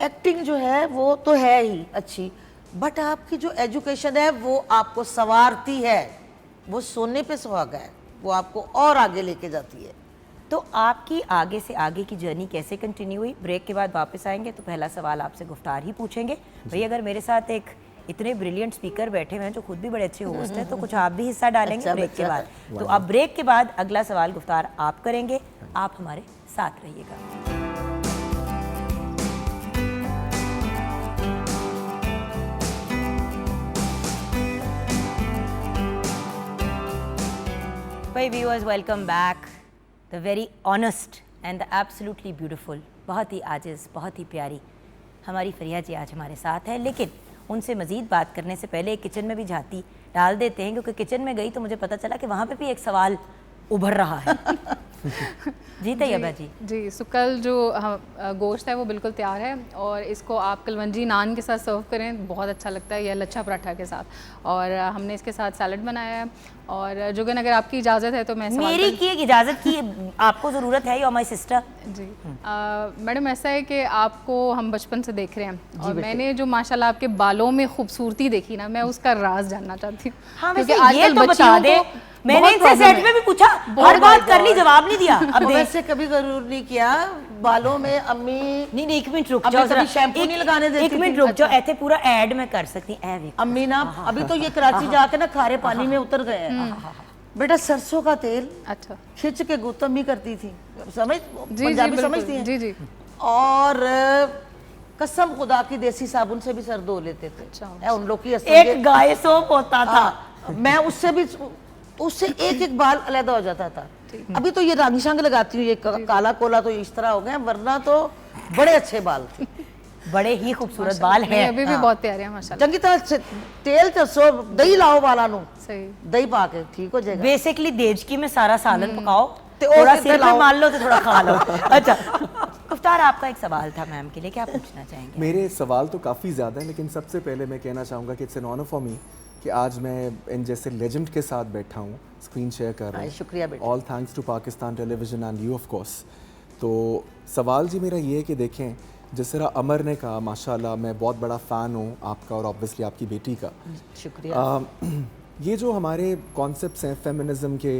एक्टिंग जो है वो तो है ही अच्छी, बट आपकी जो एजुकेशन है वो आपको संवारती है, वो सोने पे सुहागा है, वो आपको और आगे लेके जाती है। तो आपकी आगे से आगे की जर्नी कैसे कंटिन्यू हुई? ब्रेक के बाद वापस आएंगे तो पहला सवाल आपसे गुफ्तार ही पूछेंगे। भाई, अगर मेरे साथ एक इतने ब्रिलियंट स्पीकर बैठे हुए हैं जो खुद भी बड़े अच्छे होस्ट हैं, तो कुछ आप भी हिस्सा डालेंगे अच्छा ब्रेक के बच्चा। बाद। तो अब ब्रेक के बाद अगला सवाल गुफ्तार आप करेंगे, आप हमारे साथ रहिएगा। भाई viewers, welcome back. The very honest and the absolutely beautiful, बहुत ही आजिज़, बहुत ही प्यारी हमारी फरिया जी आज हमारे साथ है। लेकिन उनसे मज़ीद बात करने से पहले किचन में भी झांकी डाल देते हैं, क्योंकि किचन में गई तो मुझे पता चला कि वहाँ पे भी एक सवाल उभर रहा है। जी तैयबा जी। जी, सो कल जो गोश्त है वो बिल्कुल तैयार है और इसको आप कलवंजी नान के साथ सर्व करें, बहुत अच्छा लगता है, या लच्छा पराठा के साथ। और हमने इसके साथ सैलड बनाया है। और जुगन, अगर आपकी इजाज़त है तो मैं मेरी की इजाज़त की आपको ज़रूरत है, योर माय सिस्टर। जी मैडम, ऐसा है कि आपको हम बचपन से देख रहे हैं और मैंने जो माशाल्लाह आपके बालों में खूबसूरती देखी ना, मैं उसका राज जानना चाहती हूँ। हाँ, वैसे ये तो बता दे, मैंने इनसे सेट में भी पूछा, हर बात कर ली, जवाब नहीं दिया। अब देख, वैसे कभी जरूर नहीं किया बालों में अम्मी। नहीं, एक मिनट रुक अभी जाओ कभी जरा, शैम्पू नहीं लगाने देती एक मिनट थी। रुक जाओ, ऐसे पूरा ऐड में कर सकती हैं। अम्मी ना अभी तो ये कराची जाके ना खारे पानी में उतर गए हैं। बेटा सरसों का तेल अच्छा खिंच के गुत्तम ही करती थी, समझ जी पंजाबी बिल्कुल, समझती हैं। जी जी। और कसम खुदा की देसी साबुन से भी सर धो लेते थे। अच्छा। उन लोग की एक गाय सोप होता था, मैं उससे एक बाल अलग हो जाता था। अभी तो ये रंग शंग लगाती हूँ, ये काला कोला तो इस तरह हो गया, वरना तो बड़े अच्छे बाल थे। बड़े ही खूबसूरत बाल नहीं, हैं। अभी भी बहुत प्यारे हैं माशाल्लाह। चंगी तरह से तेल चसो, दही लाओ वाला नू, सही। दही पा के ठीक हो जाएगा। बेसिकली देजकी में सारा सालन पकाओ, ते थोड़ा और सिर पे लाओ। मार लो तो थोड़ा खा लो। अच्छा गुफ्तार, आपका एक सवाल था मैम के लिए, क्या पूछना चाहेंगे? मेरे सवाल तो काफ़ी ज़्यादा हैं, लेकिन सबसे पहले मैं कहना चाहूँगा कि it's an honour for me कि आज मैं इन जैसे लेजेंड के साथ बैठा हूँ, स्क्रीन शेयर कर रहा हूँ। शुक्रिया बेटा। All thanks to Pakistan television and you of course. तो सवाल जी मेरा ये है कि देखें, जिस तरह अमर ने कहा, माशाल्लाह मैं बहुत बड़ा फ़ैन हूँ आपका और ऑब्वियसली आपकी बेटी का। शुक्रिया। ये जो हमारे कॉन्सेप्ट्स हैं फेमिनिज्म के,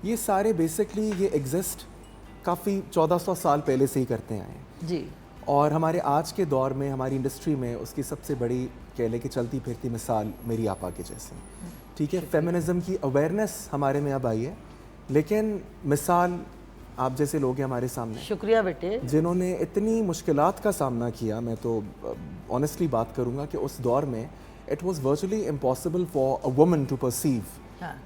ये सारे बेसिकली ये एग्जिस्ट काफ़ी 1400 साल पहले से ही करते आए हैं जी। और हमारे आज के दौर में हमारी इंडस्ट्री में उसकी सबसे बड़ी कह लें कि चलती फिरती मिसाल मेरी आपा के जैसे, ठीक है। फेमिनिज्म की अवेयरनेस हमारे में अब आई है, लेकिन मिसाल आप जैसे लोग हैं हमारे सामने, शुक्रिया बेटे, जिन्होंने इतनी मुश्किलात का सामना किया। मैं तो ऑनेस्टली बात करूंगा कि उस दौर में it was virtually impossible for a woman to perceive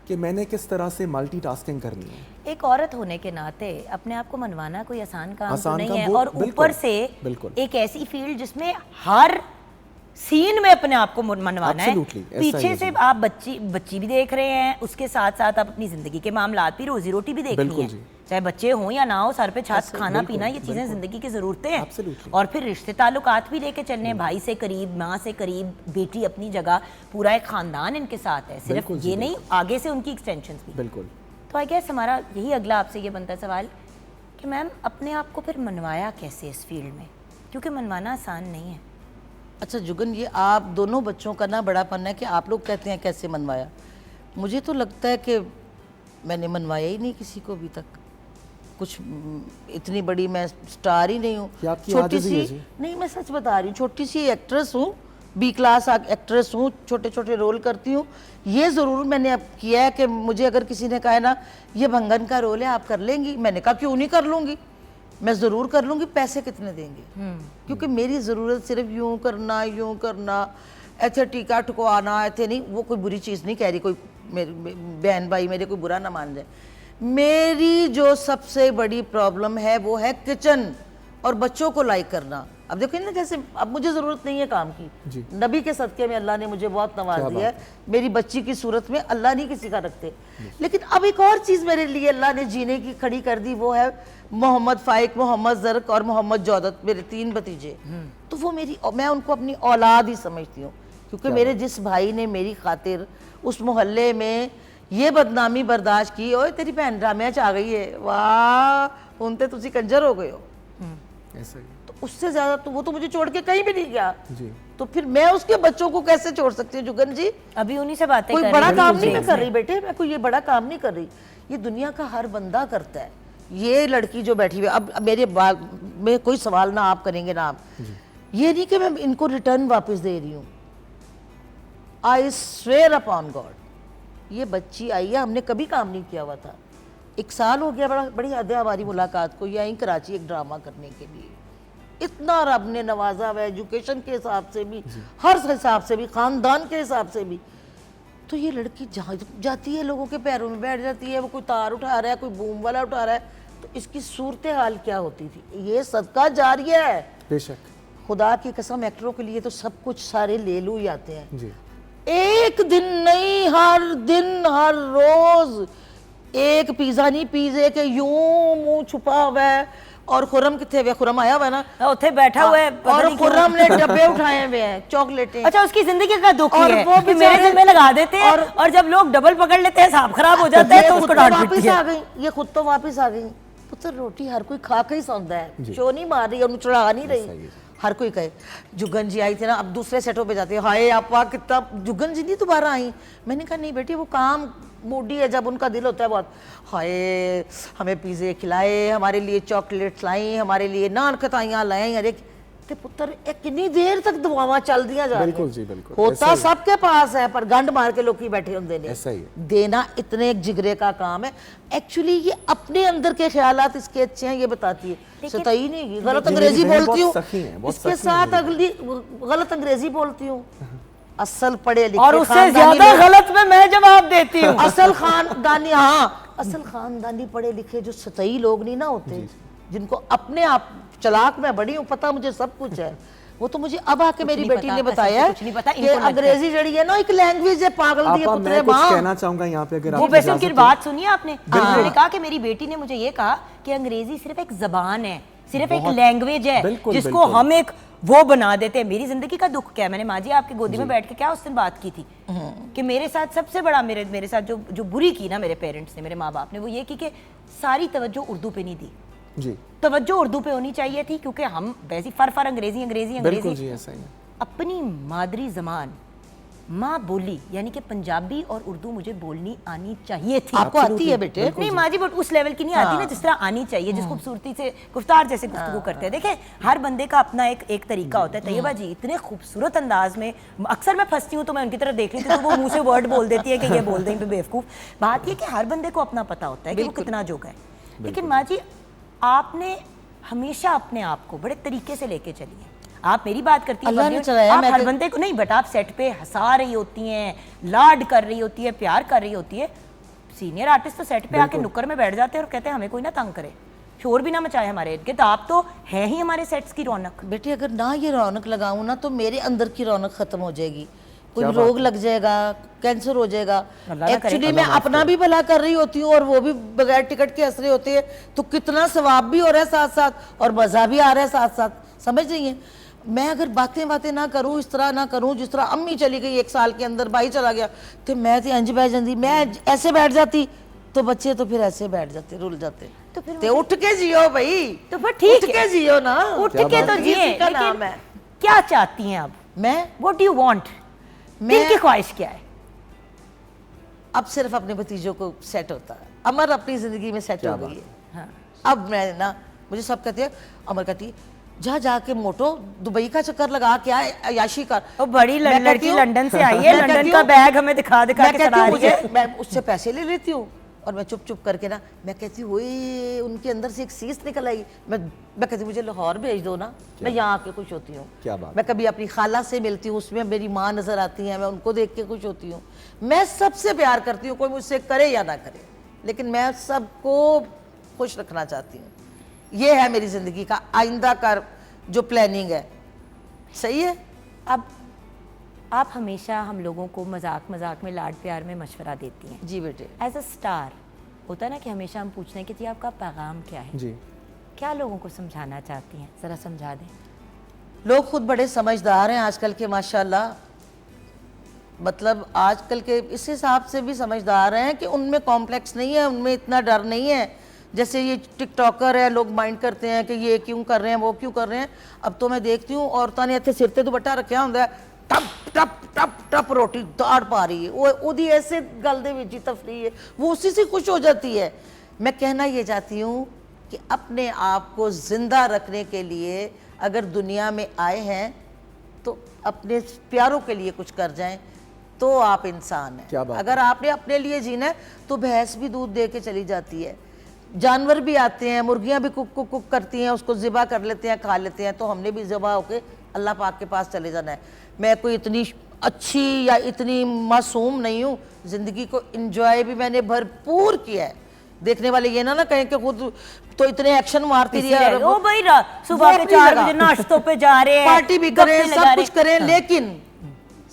कि मैंने किस तरह से मल्टीटास्किंग करनी है। एक औरत होने के नाते अपने आप को मनवाना कोई आसान काम तो नहीं है, वो- और बिल्कुल, ऊपर से बिल्कुल। एक ऐसी फील्ड जिसमें हर सीन में अपने आप को मनवाना है। Absolutely, ऐसा ही पीछे है से जी। आप बच्ची भी देख रहे हैं, उसके साथ साथ आप अपनी जिंदगी के मामलात भी, रोजी रोटी भी देखनी बिल्कुल है, जी। चाहे बच्चे हों या ना हो, सर पे छत, खाना पीना, ये चीजें जिंदगी की जरूरतें हैं। Absolutely। और फिर रिश्ते ताल्लुकात भी लेके चलने, भाई से करीब, माँ से करीब, बेटी अपनी जगह, पूरा एक खानदान इनके साथ है, सिर्फ बिल्कुल जी, ये नहीं, आगे से उनकी एक्सटेंशंस भी। बिल्कुल। तो आई गेस हमारा यही अगला आपसे ये बनता है सवाल कि मैम अपने आप को फिर मनवाया कैसे इस फील्ड में, क्योंकि मनवाना आसान नहीं है। अच्छा जुगन, ये आप दोनों बच्चों का ना बड़ापन है कि आप लोग कहते हैं कैसे मनवाया। मुझे तो लगता है कि मैंने मनवाया ही नहीं किसी को अभी तक कुछ। इतनी बड़ी मैं स्टार ही नहीं हूँ, ये आपकी छोटी आजिज़ी है सी। जी। नहीं, मैं सच बता रही हूँ, छोटी सी एक्ट्रेस हूँ, बी क्लास एक्ट्रेस हूँ, छोटे छोटे रोल करती हूँ। ये ज़रूर मैंने अब किया है कि मुझे अगर किसी ने कहा है ना ये भंगन का रोल है, आप कर लेंगी, मैंने कहा क्यों नहीं कर लूँगी, मैं ज़रूर कर लूँगी, पैसे कितने देंगे। क्योंकि मेरी ज़रूरत सिर्फ यूँ करना, ऐसे टीका ठुकवाना, ऐसे नहीं। वो कोई बुरी चीज़ नहीं कह रही, कोई मेरे बहन भाई मेरे कोई बुरा ना मान जाए। मेरी जो सबसे बड़ी प्रॉब्लम है वो है किचन और बच्चों को लाइक करना। अब देखो ना, जैसे अब मुझे ज़रूरत नहीं है काम की, नबी के सदक़े में अल्लाह ने मुझे बहुत नवाज दिया है। मेरी बच्ची की सूरत में अल्लाह नहीं किसी का रखते। लेकिन अब एक और चीज़ मेरे लिए अल्लाह ने जीने की खड़ी कर दी, वो है मोहम्मद फ़ाइक, मोहम्मद ज़रक और मोहम्मद जौदत, मेरे 3 भतीजे। तो वो मैं उनको अपनी औलाद ही समझती हूँ, क्योंकि मेरे जिस भाई ने मेरी खातिर उस मोहल्ले में ये बदनामी बर्दाश्त की, ओए तेरी भैन ड्रामे च आ गई है, वाह हुण ते तुसी कंजर हो गए हो, ऐसा ही तो उससे ज्यादा तो वो तो मुझे छोड़ के कहीं भी नहीं गया। जी। तो फिर मैं उसके बच्चों को कैसे छोड़ सकती हूँ जुगन जी? अभी उन्हीं से बातें कोई कर बड़ा रही काम हूँ। नहीं मैं कर रही बेटे, मैं कोई ये बड़ा काम नहीं कर रही, ये दुनिया का हर बंदा करता है। ये लड़की जो बैठी हुई है, अब मेरे बाल में कोई सवाल ना आप करेंगे ना आप, ये नहीं कि मैं इनको रिटर्न वापस दे रही हूँ, आई स्वेयर अपॉन गॉड, ये बच्ची आई है, हमने कभी काम नहीं किया हुआ था, 1 साल हो गया, बड़ी हद है हमारी मुलाकात को, यहीं कराची एक ड्रामा करने के लिए। इतना रब ने नवाजा हुआ एजुकेशन के हिसाब से भी, हर हिसाब से भी, ख़ानदान के हिसाब से भी। तो ये लड़की जाती है, लोगों के पैरों में बैठ जाती है, वो कोई तार उठा रहा है, कोई बूम वाला उठा रहा है, तो इसकी सूरत हाल क्या होती थी। ये सदका जारिया है बेशक, खुदा की कसम। एक्टरों के लिए तो सब कुछ सारे ले लू ही आते हैं जी। एक दिन नहीं, हर दिन हर रोज एक पिज्जा नहीं, पिज्जे के यूं मुंह छुपा हुआ है। और खुरम कितने हुए, खुरम आया हुआ है ना, उथे बैठा हुआ है, पता और नहीं क्यों। खुरम ने डब्बे उठाए हुए हैं, चॉकलेटें। अच्छा, उसकी जिंदगी का दुख और ही है वो कि मेरे बेचारे- जिम्मे लगा देते हैं, और जब लोग डबल पकड़ लेते हैं, हिसाब खराब हो जाता है, तो उसको डांट वापस पड़ती आ है। गई, ये खुद तो वापस आ गई। पुत्र रोटी हर कोई खा के ही सौंदा है, शो नहीं मार रही और चढ़ा नहीं रही। हर कोई कहे जुगन जी आई थी ना, अब दूसरे सेटों पे जाती है, हाय आप वाह कितना, जुगन जी नहीं दोबारा आई। मैंने कहा नहीं बेटी, वो काम मूडी है, जब उनका दिल होता है बहुत, हाय हमें पिज़्ज़े खिलाए, हमारे लिए चॉकलेट्स लाई, हमारे लिए नान खताइयाँ लाई। अरे ते पुत्र कितनी देर तक दुआवां चल दिया जा रही बिल्कुल हैं। जी, बिल्कुल। होता ऐसा ही। सबके पास है, पर गंड मार के लोग ही बैठे होंगे ने। ऐसा ही है। देना इतने एक जिगरे का काम है। एक्चुअली ये अपने अंदर के ख्यालात इसके अच्छे हैं, ये बताती है। सतई नहीं, गलत लेकिन अंग्रेजी मेरी बहन बोलती हूँ, बहुत सखी हैं, बहुत इसके सखी हैं साथ मेरी अगली गलत अंग्रेजी बोलती हूँ। असल पढ़े लिखे और उससे खानदानी ज्यादा लोग- गलत में मैं जवाब देती हूँ। असल खानदानी, हाँ असल खानदानी पढ़े लिखे जो सतई लोग नहीं ना होते, जिनको अपने आप चलाक में बड़ी हूँ, पता मुझे सब कुछ है, वो तो मुझे अब आके मेरी नहीं बेटी पता, ने कसम से बताया कुछ नहीं पता, कि इनको लगता है। अंग्रेजी जड़ी है ना, एक लैंग्वेज है, पागल दी है आपा, पुत्रे मैं कुछ माँ। कहना चाहूंगा यहाँ पे, अगर वो आप वैसे उनकी इजाज़त हो। बात सुनिए आपने, उन्होंने कहा कि मेरी बेटी ने मुझे ये कहा कि अंग्रेजी सिर्फ एक जबान है, सिर्फ एक लैंग्वेज है, बिल्कुल, जिसको बिल्कुल। हम एक वो बना देते हैं। मेरी जिंदगी का दुख क्या है, मैंने माँ जी आपकी गोदी में बैठ के क्या उस दिन बात की थी कि मेरे साथ सबसे बड़ा, मेरे साथ जो बुरी की ना मेरे पेरेंट्स ने, मेरे माँ बाप ने, वो ये की कि सारी तवज्जो उर्दू पे नहीं दी। जी तवज्जो उर्दू पे होनी चाहिए थी, क्योंकि हम वैसी फर अंग्रेजी अंग्रेजी बिल्कुल अंग्रेजी, जी, ऐसा ही है। अपनी मादरी जबान माँ बोली यानी कि पंजाबी और उर्दू मुझे बोलनी आनी चाहिए थी। आपको आती है बेटे? नहीं माँ जी, बट उस लेवल की नहीं आती ना जिस तरह आनी चाहिए, जिस खूबसूरती से गुफ्तार जैसे गुफ्तगू करते हैं। देखें, हर बंदे का अपना एक तरीका होता है। तैयबा जी इतने खूबसूरत अंदाज में, अक्सर मैं फंसती हूँ तो मैं उनकी तरफ देख लेती हूँ तो वो मुंह से वर्ड बोल देती है कि ये बोल दें पे बेवकूफ़। बात ये कि हर बंदे को अपना पता होता है कि वो कितना जोगा है। लेकिन माँ जी, आपने हमेशा अपने आप को बड़े तरीके से लेके चली है। आप मेरी बात करती हैं, अल्लाह ने बंदे- चलाया, आप मैं हर तो- बंदे को नहीं, बट आप सेट पे हंसा रही होती हैं, लाड कर रही होती है, प्यार कर रही होती है। सीनियर आर्टिस्ट तो सेट पे आके नुक्कड़ में बैठ जाते हैं और कहते हैं हमें कोई ना तंग करे, शोर भी ना मचाए हमारे इर्द गिर्द। तो आप तो है ही हमारे सेट्स की रौनक। बेटी अगर ना ये रौनक लगाऊं ना, तो मेरे अंदर की रौनक खत्म हो जाएगी, कोई क्या बात रोग लग जाएगा, कैंसर हो जाएगा। अल्लाह ना करे। एक्चुअली मैं अपना भी भला कर रही होती हूँ और वो भी बगैर टिकट के हंस रहे होते हैं, तो कितना सवाब भी हो रहा है साथ साथ और मजा भी आ रहा है साथ साथ। समझ रही हैं? मैं अगर बातें ना करूँ, इस तरह ना करूँ जिस तरह अम्मी चली गई 1 साल के अंदर, भाई चला गया, तो मैं तो इंज बैठ जाती, मैं ऐसे बैठ जाती तो बच्चे तो फिर ऐसे बैठ जाते, रुल जाते। तो फिर ते उठ के जियो भाई, तो फिर ठीक उठ के जियो ना, उठ के तो जिए, इसी का लेकिन नाम है। क्या चाहती हैं आप? मैं व्हाट डू यू वांट? मैं- दिल की ख्वाहिश क्या है? अब सिर्फ अपने भतीजों को सेट होता है। अमर अपनी जिंदगी में सेट हो गई है। हाँ। अब मैं ना, मुझे सब कहते हैं, अमर कहती है जा जाके मोटो दुबई का चक्कर लगा के आए, अयाशी कर। वो बड़ी मैं कहती लड़की हूँ- लंदन से आई है, मैं लंदन कहती का हूँ- बैग हमें दिखा दिखा मैं के कहती सुना हूँ रही है। मुझे, मैं उससे पैसे ले लेती हूँ और मैं चुप चुप करके ना, मैं कहती हूँ ओए उनके अंदर से एक सीस निकल आई। मैं कहती हूँ मुझे लाहौर भेज दो ना, मैं यहाँ आके खुश होती हूँ। क्या बात। मैं कभी अपनी खाला से मिलती हूँ, उसमें मेरी माँ नजर आती है, मैं उनको देख के खुश होती हूँ। मैं सबसे प्यार करती हूँ, कोई मुझसे करे या ना करे, लेकिन मैं सबको खुश रखना चाहती हूँ। ये है मेरी जिंदगी का आइंदा का जो प्लानिंग है। सही है? अब आप हमेशा हम लोगों को मजाक मजाक में, लाड प्यार में मशवरा देती हैं। जी बेटे। एज अ स्टार होता है ना कि हमेशा हम पूछते हैं कि जी आपका पैगाम क्या है, जी क्या लोगों को समझाना चाहती हैं, ज़रा समझा दें। लोग खुद बड़े समझदार हैं आजकल के माशाल्लाह, मतलब आजकल के इस हिसाब से भी समझदार हैं कि उनमें कॉम्प्लेक्स नहीं है, उनमें इतना डर नहीं है। जैसे ये टिकटॉकर है, लोग माइंड करते हैं कि ये क्यों कर रहे हैं, वो क्यों कर रहे हैं। अब तो मैं देखती हूँ औरतों ने इतने सिर ते दुपट्टा रखा होंगे, टप टप टप टप रोटी दाड़ पा रही है, वो ਉਹਦੀ ऐसे गल दे विच तफरी है, वो उसी से खुश हो जाती है। मैं कहना ये चाहती हूँ कि अपने आप को ज़िंदा रखने के लिए अगर दुनिया में आए हैं तो अपने प्यारों के लिए कुछ कर जाएं। तो आप इंसान क्या हैं। बात अगर आपने अपने लिए जीना है तो भैंस भी दूध दे के चली जाती है, जानवर भी आते हैं, मुर्गियां भी कुक कुक कुक करती हैं, उसको ज़िबा कर लेते हैं, खा लेते हैं, तो हमने भी ज़िबा होके अल्लाह पाक के पास चले जाना है। मैं कोई इतनी अच्छी या इतनी मासूम नहीं हूँ, ज़िंदगी को इंजॉय भी मैंने भरपूर किया है। देखने वाले ये ना कहें कि खुद तो इतने एक्शन मारती रही है, ओ भाई सुबह के 4 बजे नाश्तों पे जा रहे हैं, पार्टी भी गप्पे करें, लगा सब रहे कुछ हैं। करें, लेकिन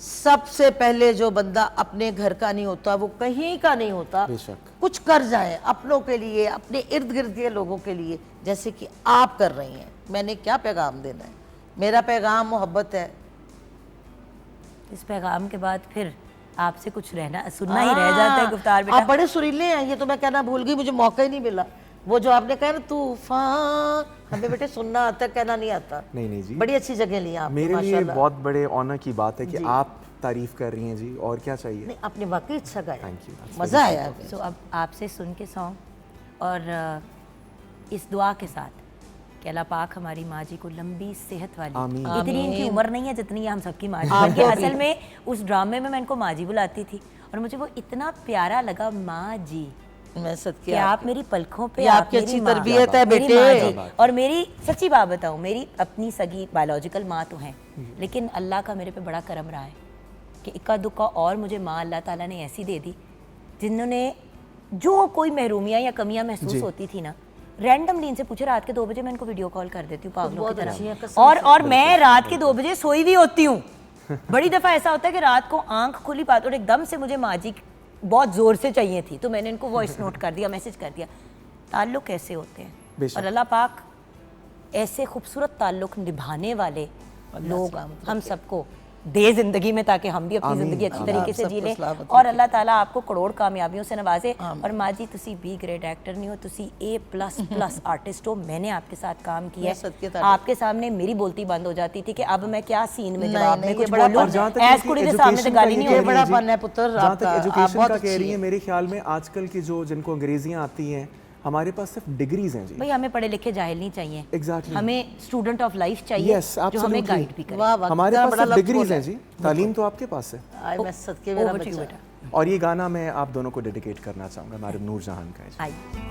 सबसे पहले जो बंदा अपने घर का नहीं होता वो कहीं का नहीं होता। बेशक। कुछ कर जाए अपनों के लिए, अपने इर्द गिर्द के लोगों के लिए, जैसे कि आप कर रही हैं। मैंने क्या पैगाम देना है? मेरा पैगाम मोहब्बत है। इस पैगाम के बाद फिर आपसे कुछ रहना सुनना ही रह जाता है गुफ्तार बेटा। आप बड़े सुरीले हैं, ये तो मैं कहना भूल गई, मुझे मौका ही नहीं मिला। वो जो आपने कहा ना तूफान, हमें बेटे सुनना आता है, कहना नहीं आता। नहीं जी, बड़ी अच्छी जगह ली आप मेरे लिए बहुत बड़े ऑनर की बात है कि आप तारीफ कर रही हैं जी, और क्या चाहिए। नहीं, आपने वाकई अच्छा गाया, थैंक यू, मजा आया। सो अब आपसे सुन के सॉन्ग और इस दुआ के साथ कि अल्लाह पाक हमारी माँ जी को लंबी सेहत वाली, आमीन। इतनी इनकी उम्र नहीं है जितनी हम सबकी माँ जी की। असल में उस ड्रामे में मैं इनको माँ जी बुलाती थी और मुझे वो इतना प्यारा लगा, माँ जी, मैं कि सदके आप मेरी पलकों पे, ये आप आपकी मेरी अच्छी माँ, तरबियत है मेरी बेटे। माँ जी। क्या बात है। और मेरी सच्ची बात बताऊँ, मेरी अपनी सगी बायोलॉजिकल माँ तो है, लेकिन अल्लाह का मेरे पे बड़ा करम रहा है कि इक्का दुक्का और मुझे माँ अल्लाह ताला ने ऐसी दे दी जिन्होंने जो कोई महरूमियाँ या कमियाँ महसूस होती थी ना, रैंडमली इनसे पूछे, रात के 2 बजे मैं इनको वीडियो कॉल कर देती हूँ पागलों की अच्छी है, तरह। कसम और मैं रात के 2 बजे सोई हुई होती हूँ। बड़ी दफ़ा ऐसा होता है कि रात को आंख खुली बात और एकदम से मुझे माँ जी बहुत ज़ोर से चाहिए थी, तो मैंने इनको वॉइस नोट कर दिया, मैसेज कर दिया। ताल्लुक़ कैसे होते हैं, बेशक। और अल्लाह पाक ऐसे खूबसूरत ताल्लुक़ निभाने वाले लोग हम सबको दे ज़िंदगी में, ताकि हम भी अपनी आमीन, ज़िंदगी अच्छी आमीन। तरीके से आप जी सबको लें, सलामत और अल्लाह ताला आपको करोड़ कामयाबियों से नवाजे। और माँ जी, तुसी बी ग्रेड एक्टर नहीं हो, तुसी A++ आर्टिस्ट हो। मैंने आपके साथ काम किया सदके है, तारीफ। आपके सामने मेरी बोलती बंद हो जाती थी कि अब मैं क्या सीन में नहीं, जवाब नहीं, में ये कुछ बड़ा बोलूं, और जहाँ तक ऐस इनकी कुड़ी के सामने education तो गाली का नहीं ये होती। बड़ा जी, फन है पुत्र जहाँ आपका, तक आप एजुकेशन बहुत का कह अच्छी रही है, हैं। मेरे ख्याल में आजकल की जो जिनको अंग्रेजियाँ आती हैं, हमारे पास सिर्फ डिग्रीज हैं जी। भाई हमें पढ़े लिखे जाहिल नहीं चाहिए, Exactly. हमें स्टूडेंट ऑफ लाइफ चाहिए Yes, जो हमें absolutely. गाइड भी करे। वाह वाह, हमारे कितना पास बड़ा सिर्फ लफ्ज़ डिग्रीज बोला हैं जी, तालीम तो आपके पास है। आए मैं सदके मेरा Over to you, बच्चा। बेटा। और ये गाना मैं आप दोनों को डेडिकेट करना चाहूँगा, मैडम नूर जहान का है जी। आइए।